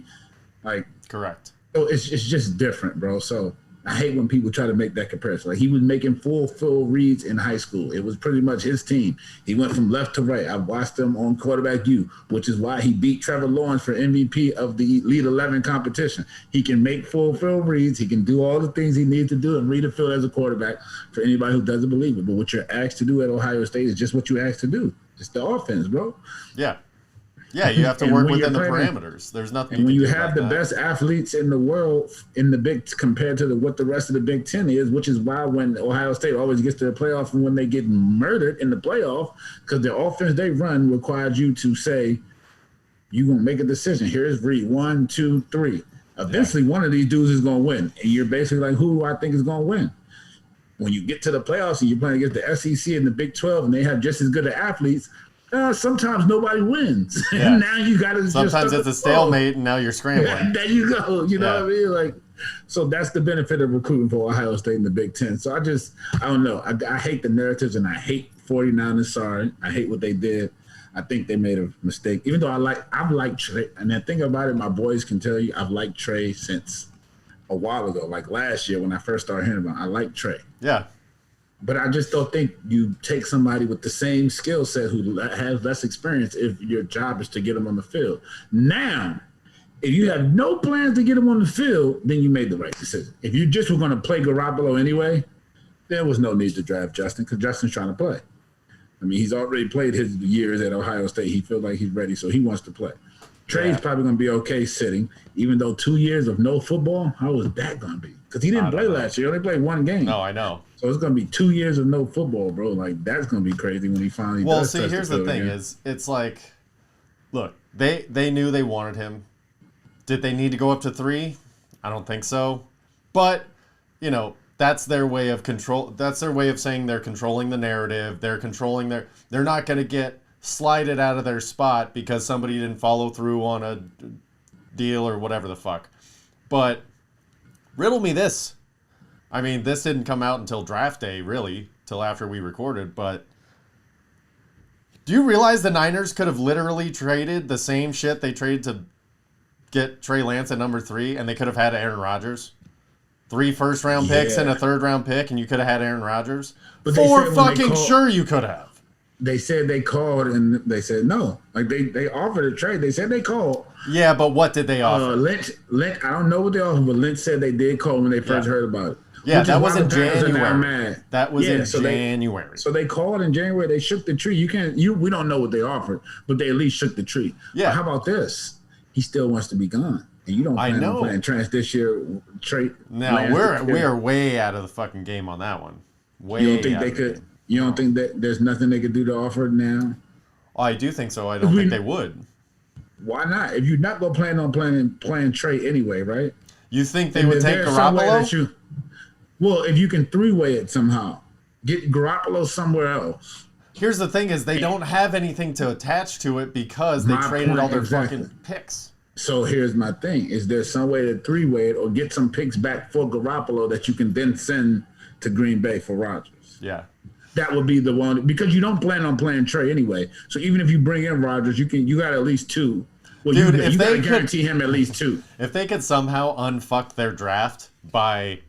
Like, correct. So it's just different, bro. So I hate when people try to make that comparison. Like, he was making full reads in high school. It was pretty much his team. He went from left to right. I watched him on Quarterback U, which is why he beat Trevor Lawrence for MVP of the Elite 11 competition. He can make full field reads. He can do all the things he needs to do and read the field as a quarterback for anybody who doesn't believe it. But what you're asked to do at Ohio State is just what you're asked to do. It's the offense, bro. Yeah. Yeah, you have to work within the parameters. There's nothing. And when you have the best athletes in the world in the Big compared to what the rest of the Big Ten is, which is why when Ohio State always gets to the playoff and when they get murdered in the playoff, because the offense they run requires you to say, you're going to make a decision. Here's read 1, 2, 3. Eventually, one of these dudes is going to win. And you're basically like, who do I think is going to win? When you get to the playoffs and you're playing against the SEC and the Big 12 and they have just as good of athletes, sometimes nobody wins. Yeah. And now you got to sometimes it's a stalemate and now you're scrambling. There you go. You know what I mean? Like, so that's the benefit of recruiting for Ohio State in the Big Ten. So I don't know. I hate the narratives and I hate 49ers, sorry. I hate what they did. I think they made a mistake. Even though I've liked Trey, and the thing about it, my boys can tell you, I've liked Trey since a while ago. Like last year when I first started hearing about him, I liked Trey. Yeah. But I just don't think you take somebody with the same skill set who has less experience if your job is to get them on the field. Now, if you have no plans to get him on the field, then you made the right decision. If you just were going to play Garoppolo anyway, there was no need to draft Justin because Justin's trying to play. I mean, he's already played his years at Ohio State. He feels like he's ready, so he wants to play. Trey's probably going to be okay sitting, even though 2 years of no football, how is that going to be? Because he didn't play last year. He only played one game. No, I know. So it's going to be 2 years of no football, bro. Like, that's going to be crazy when he finally does. Well, see, here's the thing is, it's like, look, they knew they wanted him. Did they need to go up to 3? I don't think so. But, you know, that's their way of control. That's their way of saying they're controlling the narrative. They're controlling they're not going to get slided out of their spot because somebody didn't follow through on a deal or whatever the fuck. But riddle me this. I mean, this didn't come out until draft day, really, till after we recorded. But do you realize the Niners could have literally traded the same shit they traded to get Trey Lance at number 3, and they could have had Aaron Rodgers? 3 first-round picks and a third-round pick, and you could have had Aaron Rodgers? But for fucking sure you could have. They said they called, and they said no. Like, they offered a trade. They said they called. Yeah, but what did they offer? Lynch, I don't know what they offered, but Lynch said they did call when they first heard about it. Yeah, that was in January. That was in January. So they called in January. They shook the tree. We don't know what they offered, but they at least shook the tree. Yeah. But how about this? He still wants to be gone. And you don't plan on playing Trance this year. No, we're way out of the fucking game on that one. You don't think they could? You don't think that there's nothing they could do to offer now? Oh, I do think so. I don't think they would. Why not? If you're not going to plan on playing Trey anyway, right? You think they would take Garoppolo? Well, if you can 3-way it somehow, get Garoppolo somewhere else. Here's the thing: is they don't have anything to attach to it because they traded all their fucking picks. So here's my thing: is there some way to 3-way it or get some picks back for Garoppolo that you can then send to Green Bay for Rodgers? Yeah. That would be the one, because you don't plan on playing Trey anyway. So even if you bring in Rodgers, you got at least 2. Well, dude, you got to guarantee him at least 2. If they could somehow unfuck their draft by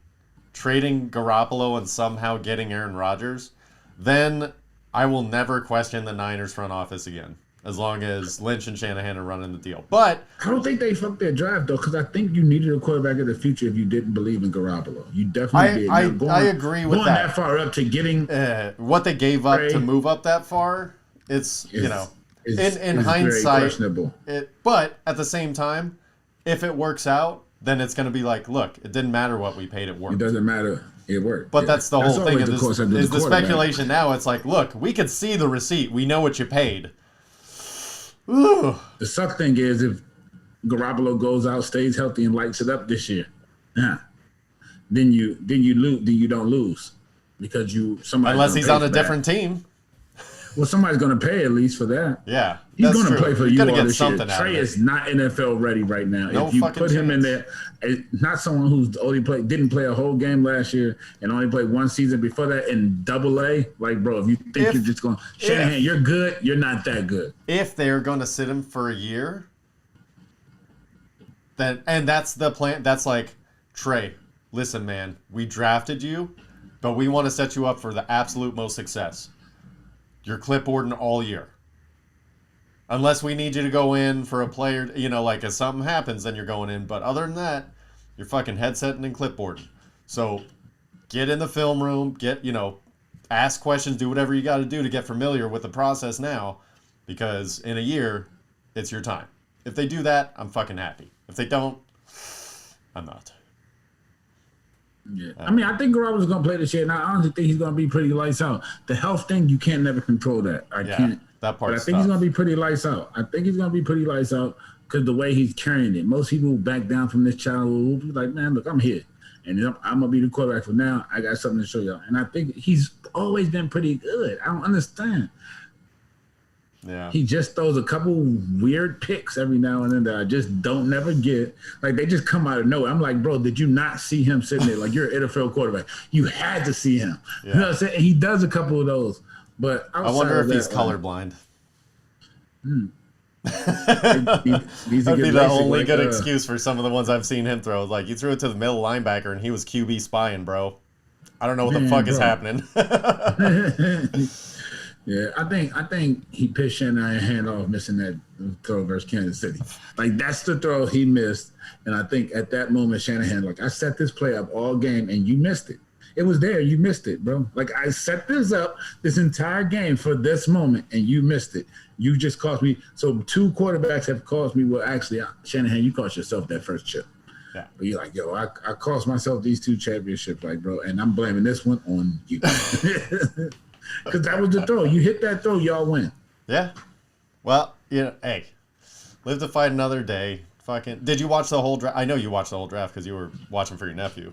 trading Garoppolo and somehow getting Aaron Rodgers, then I will never question the Niners front office again, as long as Lynch and Shanahan are running the deal. But I don't think they fucked their draft, though, because I think you needed a quarterback of the future if you didn't believe in Garoppolo. You definitely did. I agree with that. Going that far up to getting what they gave up to move up that far, it's in hindsight, questionable. But at the same time, if it works out, then it's going to be like, look, it didn't matter what we paid, it worked. It doesn't matter. It worked. But that's the whole thing. Is the speculation now? It's like, look, we could see the receipt. We know what you paid. Ooh. The suck thing is if Garoppolo goes out, stays healthy, and lights it up this year, then you lose. Then you don't lose because unless he's on a different team. Well, somebody's going to pay at least for that. Yeah, he's going to play for you all this year. Trey is not NFL ready right now. If you put him in there, not someone who's didn't play a whole game last year and only played one season before that in AA. Like, bro, if you think you're just going Shanahan, you're good. You're not that good. If they're going to sit him for a year, then that's the plan. That's like, Trey, listen, man, we drafted you, but we want to set you up for the absolute most success. You're clipboarding all year. Unless we need you to go in for a player, like if something happens, then you're going in. But other than that, you're fucking headsetting and clipboarding. So get in the film room, ask questions, do whatever you got to do to get familiar with the process now. Because in a year, it's your time. If they do that, I'm fucking happy. If they don't, I'm not. Yeah, I think Garoppolo's going to play this year, and I honestly think he's going to be pretty lights out. The health thing, you can't never control that. I can't. That part. But I think he's going to be pretty lights out. I think he's going to be pretty lights out because the way he's carrying it. Most people back down from this challenge will be like, man, look, I'm here, and I'm going to be the quarterback for now. I got something to show y'all, and I think he's always been pretty good. I don't understand. Yeah. He just throws a couple weird picks every now and then that I just don't never get. Like, they just come out of nowhere. I'm like, bro, did you not see him sitting there? Like, you're an NFL quarterback. You had to see him. Yeah. You know what I'm saying? He does a couple of those. But I wonder if he's colorblind. That'd be the only good excuse for some of the ones I've seen him throw. Like, you threw it to the middle linebacker, and he was QB spying, bro. I don't know what the fuck is happening. Yeah, I think he pitched Shanahan handoff missing that throw versus Kansas City. Like, that's the throw he missed. And I think at that moment, Shanahan, like, I set this play up all game and you missed it. It was there. You missed it, bro. Like, I set this up this entire game for this moment and you missed it. You just cost me. So 2 quarterbacks have cost me. Well, actually, Shanahan, you cost yourself that first chip. Yeah. But you're like, yo, I cost myself these 2 championships, like, bro, and I'm blaming this one on you. Because that was the throw. You hit that throw, y'all win. Yeah. Well, hey, live to fight another day. Fucking. Did you watch the whole draft? I know you watched the whole draft because you were watching for your nephew.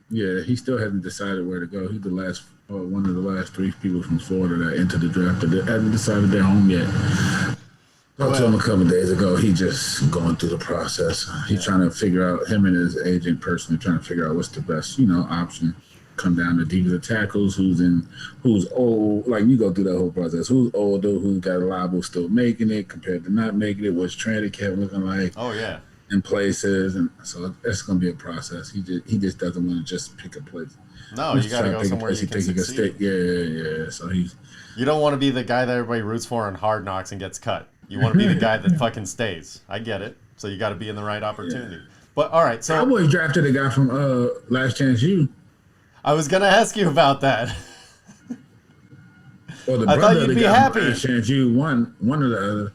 Yeah, he still hasn't decided where to go. He's the last, one of the last 3 people from Florida that entered the draft that hasn't decided their home yet. Talked to him a couple of days ago. He just going through the process. He's trying to figure out, him and his agent personally trying to figure out what's the best, option. Come down to defensive tackles, who's old, like you go through that whole process. Who's older, who's got a liable still making it compared to not making it, what's trending kept looking like. Oh yeah. In places, and so it's gonna be a process. He just doesn't want to just pick a place. No, you gotta go somewhere you can succeed. Yeah. So you don't want to be the guy that everybody roots for on Hard Knocks and gets cut. You want to be the guy that fucking stays. I get it. So you got to be in the right opportunity. Yeah. But all right, so Cowboys drafted a guy from Last Chance U. I was gonna ask you about that. Well, I thought you'd be happy. Last Chance U, one of the other.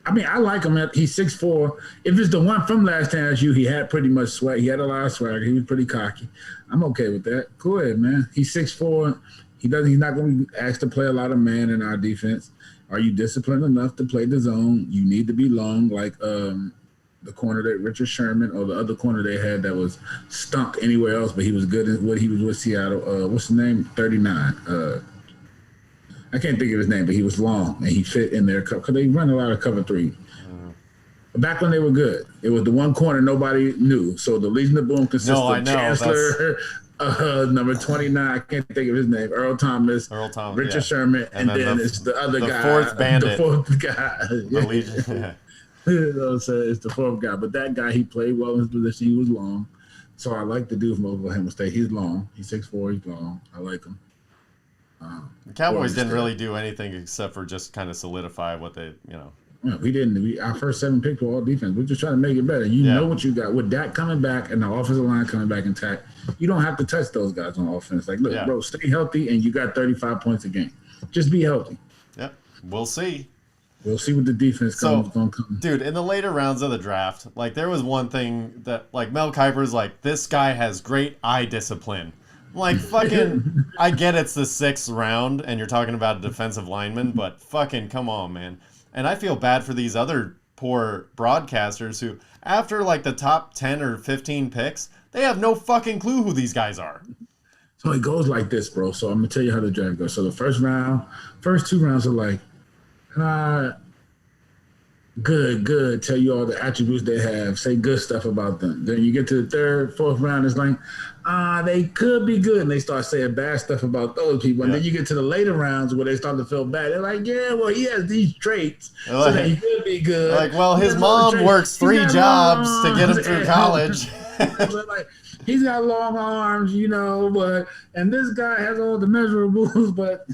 I mean, I like him. He's 6'4". If it's the one from Last Chance U, he had pretty much swag. He had a lot of swag. He was pretty cocky. I'm okay with that. Go ahead, man. He's 6'4". He's not going to be asked to play a lot of man in our defense. Are you disciplined enough to play the zone? You need to be long, like the corner that Richard Sherman or the other corner they had that was stunk anywhere else, but he was good at what he was with Seattle. What's his name? 39. I can't think of his name, but he was long and he fit in there because they run a lot of cover 3. Back when they were good, it was the one corner nobody knew. So the Legion of Boom consists of Chancellor, number 29. I can't think of his name. Earl Thomas, Richard Sherman, and then it's the other guy, fourth bandit, the 4th guy. The Legion. So it's the 4th guy, but that guy, he played well in his position. He was long, so I like the dude from Oklahoma State. He's long. He's 6'4". He's long. I like him. The Cowboys didn't really do anything except for just kind of solidify what they, Yeah, we didn't. Our first 7 picks were all defense. We're just trying to make it better. You know what you got with Dak coming back and the offensive line coming back intact. You don't have to touch those guys on offense. Like, look, bro, stay healthy, and you got 35 points a game. Just be healthy. Yep, we'll see. We'll see what the defense comes. Dude, in the later rounds of the draft, like, there was one thing that, like, Mel Kiper's like, this guy has great eye discipline. Like, fucking, I get it's the 6th round, and you're talking about a defensive lineman, but fucking come on, man. And I feel bad for these other poor broadcasters who, after, like, the top 10 or 15 picks, they have no fucking clue who these guys are. So it goes like this, bro. So I'm going to tell you how the draft goes. So the first 2 rounds are like, good. Tell you all the attributes they have. Say good stuff about them. Then you get to the 3rd, 4th round, it's like, they could be good. And they start saying bad stuff about those people. And then you get to the later rounds where they start to feel bad. They're like, yeah, well, he has these traits, so they could be good. Like, well, his mom works 3 jobs to get him through college. Like, he's got long arms, and this guy has all the measurables, but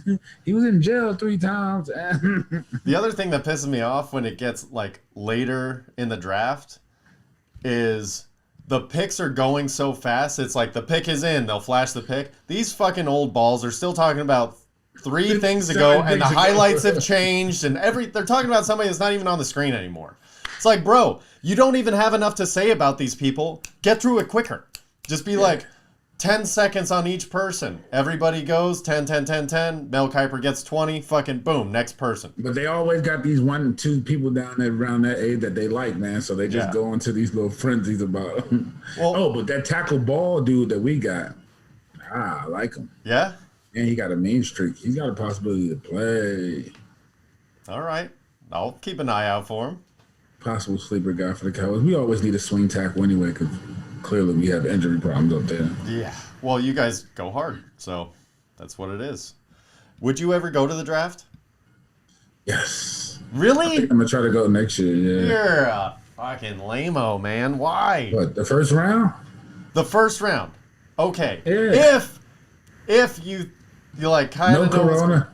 he was in jail 3 times. The other thing that pisses me off when it gets, like, later in the draft is the picks are going so fast. It's like the pick is in. They'll flash the pick. These fucking old balls are still talking about 3 things ago, and the highlights have changed, and they're talking about somebody that's not even on the screen anymore. It's like, bro, you don't even have enough to say about these people. Get through it quicker. Just be like 10 seconds on each person. Everybody goes 10, 10, 10, 10. Mel Kiper gets 20. Fucking boom, next person. But they always got these 1 and 2 people down there around that age that they like, man. So they just go into these little frenzies about well, but that tackle ball dude that we got, I like him. Yeah? And he got a mean streak. He's got a possibility to play. All right. I'll keep an eye out for him. Possible sleeper guy for the Cowboys. We always need a swing tackle anyway because clearly we have injury problems up there. Yeah. Well, you guys go hard, so that's what it is. Would you ever go to the draft? Yes. Really? I think I'm gonna try to go next year. Yeah. You're a fucking lame-o, man. Why? What, the first round? The first round. Okay. Yeah. If you like kind of no corona.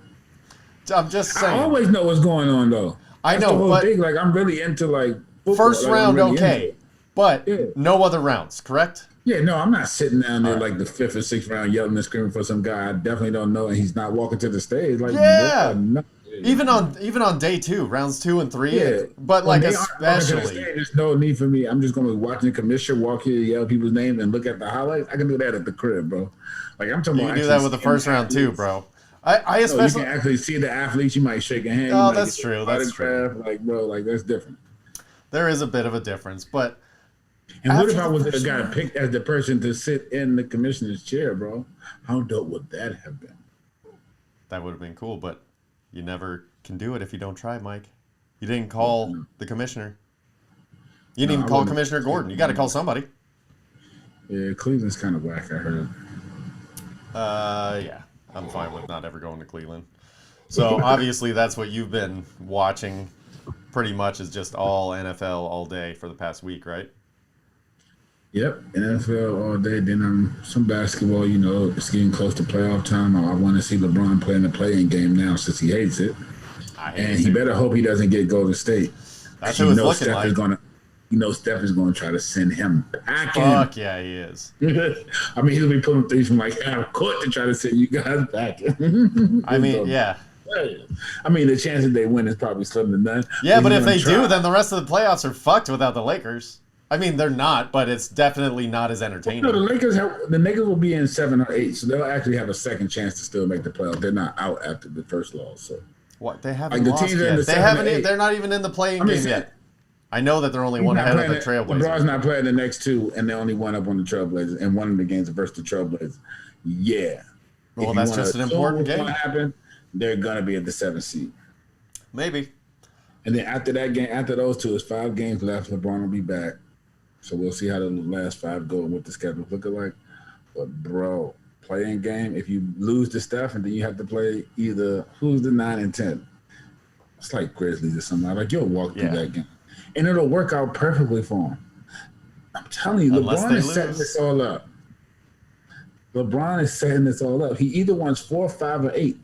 I'm just saying. I always know what's going on though. That's the know, whole but thing. Like I'm really into like football. First like, round, really okay, but no other rounds, correct? Yeah, no, I'm not sitting down there like the 5th or 6th round yelling and screaming for some guy I definitely don't know, and he's not walking to the stage. Like, yeah, no. even on day 2, rounds 2 and 3. Yeah, but like especially, there's no need for me. I'm just gonna be watching the commissioner walk here, yell people's names, and look at the highlights. I can do that at the crib, bro. Like I'm talking about. You can do that with the first round too, bro. I especially you can actually see the athletes. You might shake a hand. Oh, that's true. That's true. Like, bro, like that's different. There is a bit of a difference, but. And what if I was the guy picked as the person to sit in the commissioner's chair, bro? How dope would that have been? That would have been cool, but you never can do it if you don't try, Mike. You didn't call the commissioner. You didn't even call Commissioner Gordon. You got to call somebody. Yeah, Cleveland's kind of whack, I heard. Yeah. I'm fine with not ever going to Cleveland. So, obviously, that's what you've been watching pretty much is just all NFL all day for the past week, right? Yep, NFL all day. Then some basketball, it's getting close to playoff time. I want to see LeBron play in the play-in game now since he hates it. And he better hope he doesn't get Golden State. That's what it's looking like. Steph is going to try to send him back in. Fuck yeah, he is. I mean, he'll be pulling threes from like half court to try to send you guys back in. I mean, yeah. I mean, the chance that they win is probably slim to none. Yeah, but if they do, then the rest of the playoffs are fucked without the Lakers. I mean, they're not, but it's definitely not as entertaining. No, the Lakers will be in 7 or 8, so they'll actually have a second chance to still make the playoffs. They're not out after the first loss. So what? They haven't lost yet. They're not even in the playing game yet. I know that they're only one ahead of the Trailblazers. LeBron's not playing the next 2, and they only won up on the Trailblazers, and one of the games versus the Trailblazers. Yeah. Well, that's just an important game. What happen? They're gonna be at the 7th seed. Maybe. And then after that game, after those 2, it's 5 games left. LeBron will be back. So we'll see how the last 5 go and what the schedule's looking like. But bro, playing game, if you lose to Steph and then you have to play either who's the 9 and 10. It's like Grizzlies or something. Like you'll walk through that game. And it'll work out perfectly for him. I'm telling you, LeBron is setting this all up. LeBron is setting this all up. He either wants 4, 5, or 8.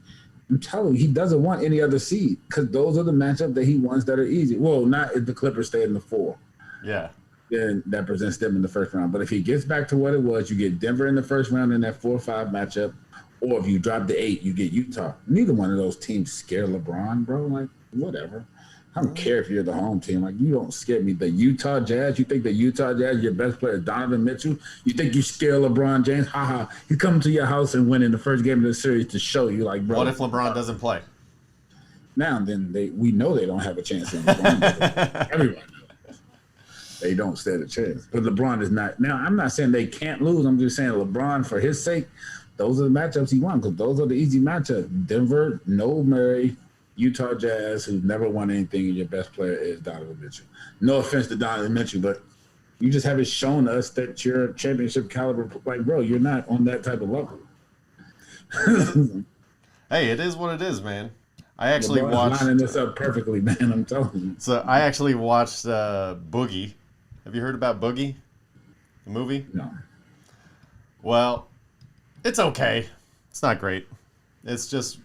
I'm telling you, he doesn't want any other seed because those are the matchups that he wants that are easy. Well, not if the Clippers stay in the 4. Yeah. Then that presents them in the first round. But if he gets back to what it was, you get Denver in the first round in that 4-5 matchup. Or if you drop the 8, you get Utah. Neither one of those teams scare LeBron, bro. Like, whatever. I don't care if you're the home team. Like, you don't scare me. The Utah Jazz, you think the Utah Jazz, your best player is Donovan Mitchell? You think you scare LeBron James? Haha. He's coming to your house and winning the first game of the series to show you, like, bro. What if LeBron doesn't play? Now, then we know they don't have a chance in LeBron. Everybody knows. They don't stand a chance. But LeBron is not. Now, I'm not saying they can't lose. I'm just saying LeBron, for his sake, those are the matchups he won because those are the easy matchups. Denver, no Murray. Utah Jazz, who's never won anything, and your best player is Donovan Mitchell. No offense to Donovan Mitchell, but you just haven't shown us that you're championship caliber. Like, bro, you're not on that type of level. Hey, it is what it is, man. I actually watched lining this up perfectly, man. I'm telling you. So I actually watched Boogie. Have you heard about Boogie, the movie? No. Well, it's okay. It's not great. It's just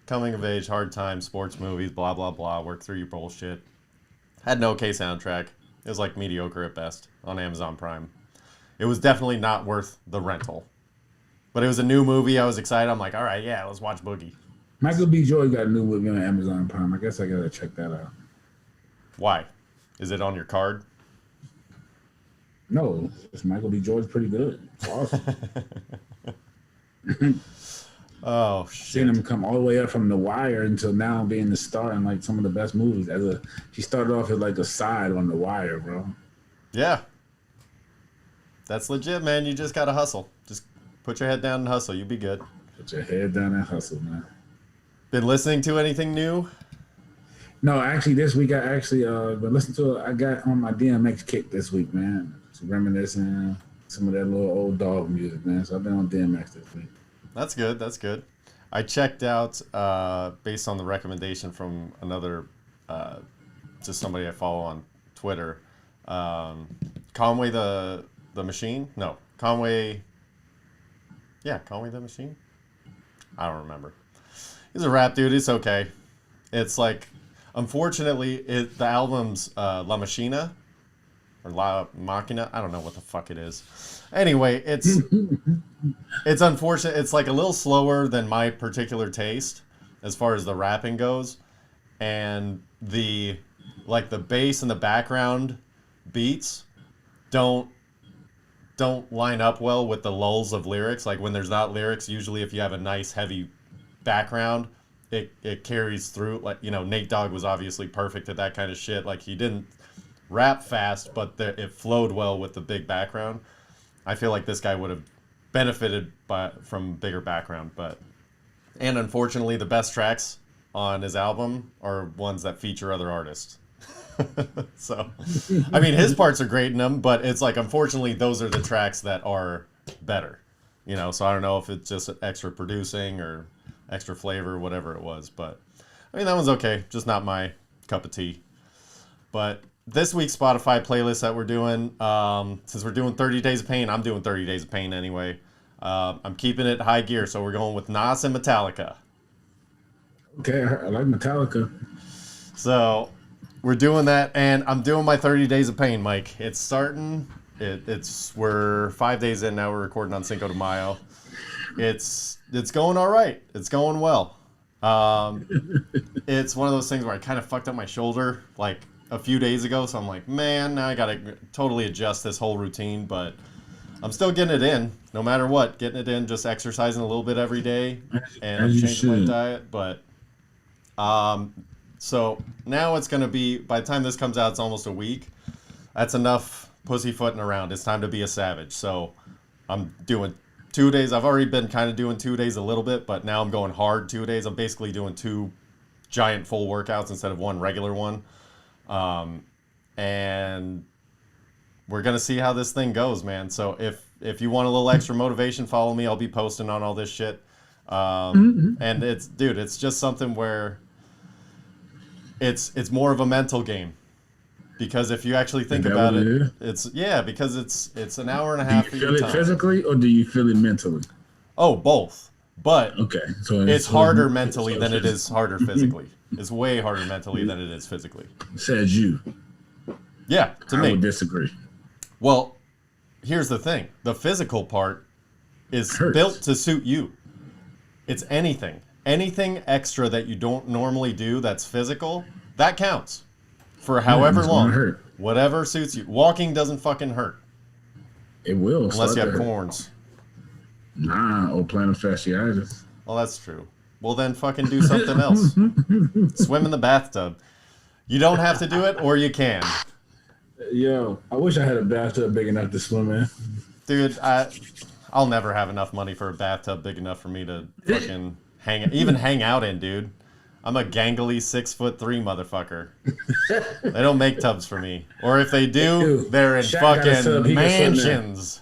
coming of age, hard time, sports movies, blah, blah, blah. Work through your bullshit. Had an okay soundtrack. It was like mediocre at best on Amazon Prime. It was definitely not worth the rental. But it was a new movie. I was excited. I'm like, all right, yeah, let's watch Boogie. Michael B. Jordan got a new movie on Amazon Prime. I guess I got to check that out. Why? Is it on your card? No, it's Michael B. Jordan's pretty good. It's awesome. Oh, shit. Seen him come all the way up from The Wire until now being the star in like some of the best movies. He started off as like a side on The Wire, bro. Yeah. That's legit, man. You just gotta hustle. Just put your head down and hustle. You'll be good. Put your head down and hustle, man. Been listening to anything new? No, actually this week I actually been listening to it. I got on my DMX kick this week, man. Just reminiscing some of that little old dog music, man. So I've been on DMX this week. That's good. That's good. I checked out based on the recommendation from another, just somebody I follow on Twitter. Conway the Machine? No, Conway. Yeah, Conway the Machine. I don't remember. He's a rap dude. It's okay. It's like, unfortunately, the album's La Machina or La Machina. I don't know what the fuck it is. Anyway, it's unfortunate. It's like a little slower than my particular taste as far as the rapping goes, and the bass and the background beats don't line up well with the lulls of lyrics. Like when there's not lyrics, usually if you have a nice heavy background, it carries through. Like, you know, Nate Dogg was obviously perfect at that kind of shit. Like he didn't rap fast, but it flowed well with the big background. I feel like this guy would have benefited from bigger background, and unfortunately the best tracks on his album are ones that feature other artists. So, I mean, his parts are great in them, but it's like, unfortunately, those are the tracks that are better, you know? So I don't know if it's just extra producing or extra flavor, whatever it was, but I mean, that one's okay. Just not my cup of tea. But this week's Spotify playlist that we're doing, since we're doing 30 Days of Pain, I'm doing 30 Days of Pain anyway. I'm keeping it high gear, so we're going with Nas and Metallica. Okay, I like Metallica. So we're doing that, and I'm doing my 30 Days of Pain, Mike. It's starting. We're 5 days in now. We're recording on Cinco de Mayo. It's going all right. It's going well. It's one of those things where I kind of fucked up my shoulder like a few days ago, so I'm like, man, now I gotta totally adjust this whole routine, but I'm still getting it in, no matter what. Getting it in, just exercising a little bit every day, and I'm changing my diet. But so now it's gonna be, by the time this comes out, it's almost a week. That's enough pussyfooting around. It's time to be a savage. So I'm doing 2 days. I've already been kind of doing 2 days a little bit, but now I'm going hard 2 days. I'm basically doing 2 giant full workouts instead of one regular one. And we're going to see how this thing goes, man. So if you want a little extra motivation, follow me. I'll be posting on all this shit. And it's just something where it's more of a mental game. Because if you actually think about it, because it's an hour and a half. Do you feel it physically or do you feel it mentally? Oh, both. But okay, so it's harder mentally than it is harder physically. It's way harder mentally than it is physically. Says you. Yeah, to me. I would disagree. Well, here's the thing. The physical part is built to suit you. It's anything. Anything extra that you don't normally do that's physical, that counts. For however long. Whatever suits you. Walking doesn't fucking hurt. It will. Unless you have corns. Nah, or plantar fasciitis. Well, that's true. Well, then fucking do something else. Swim in the bathtub. You don't have to do it, or you can. Yo, I wish I had a bathtub big enough to swim in. Dude, I'll never have enough money for a bathtub big enough for me to fucking hang out in, dude. I'm a gangly 6'3" motherfucker. They don't make tubs for me. Or if they do, they're in fucking mansions.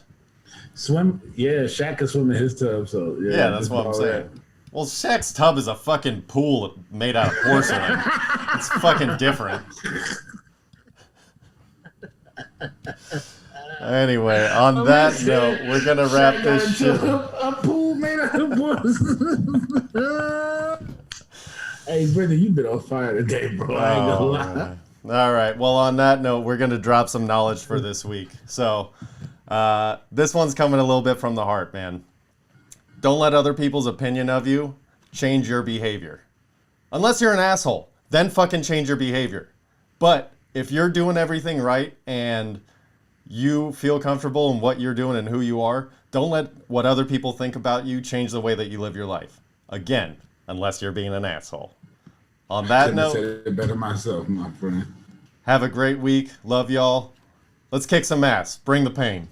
Shaq can swim in his tub, so yeah, that's what I'm saying. Well, Shaq's tub is a fucking pool made out of porcelain. It's fucking different. Anyway, on that note, we're gonna wrap this shit. A pool made out of porcelain. Hey, brother, you've been on fire today, bro. I ain't gonna lie. All right. Well, on that note, we're gonna drop some knowledge for this week. So, this one's coming a little bit from the heart, man. Don't let other people's opinion of you change your behavior. Unless you're an asshole, then fucking change your behavior. But if you're doing everything right and you feel comfortable in what you're doing and who you are, don't let what other people think about you change the way that you live your life. Again, unless you're being an asshole. On that note, said it better myself, my friend. Have a great week. Love y'all. Let's kick some ass. Bring the pain.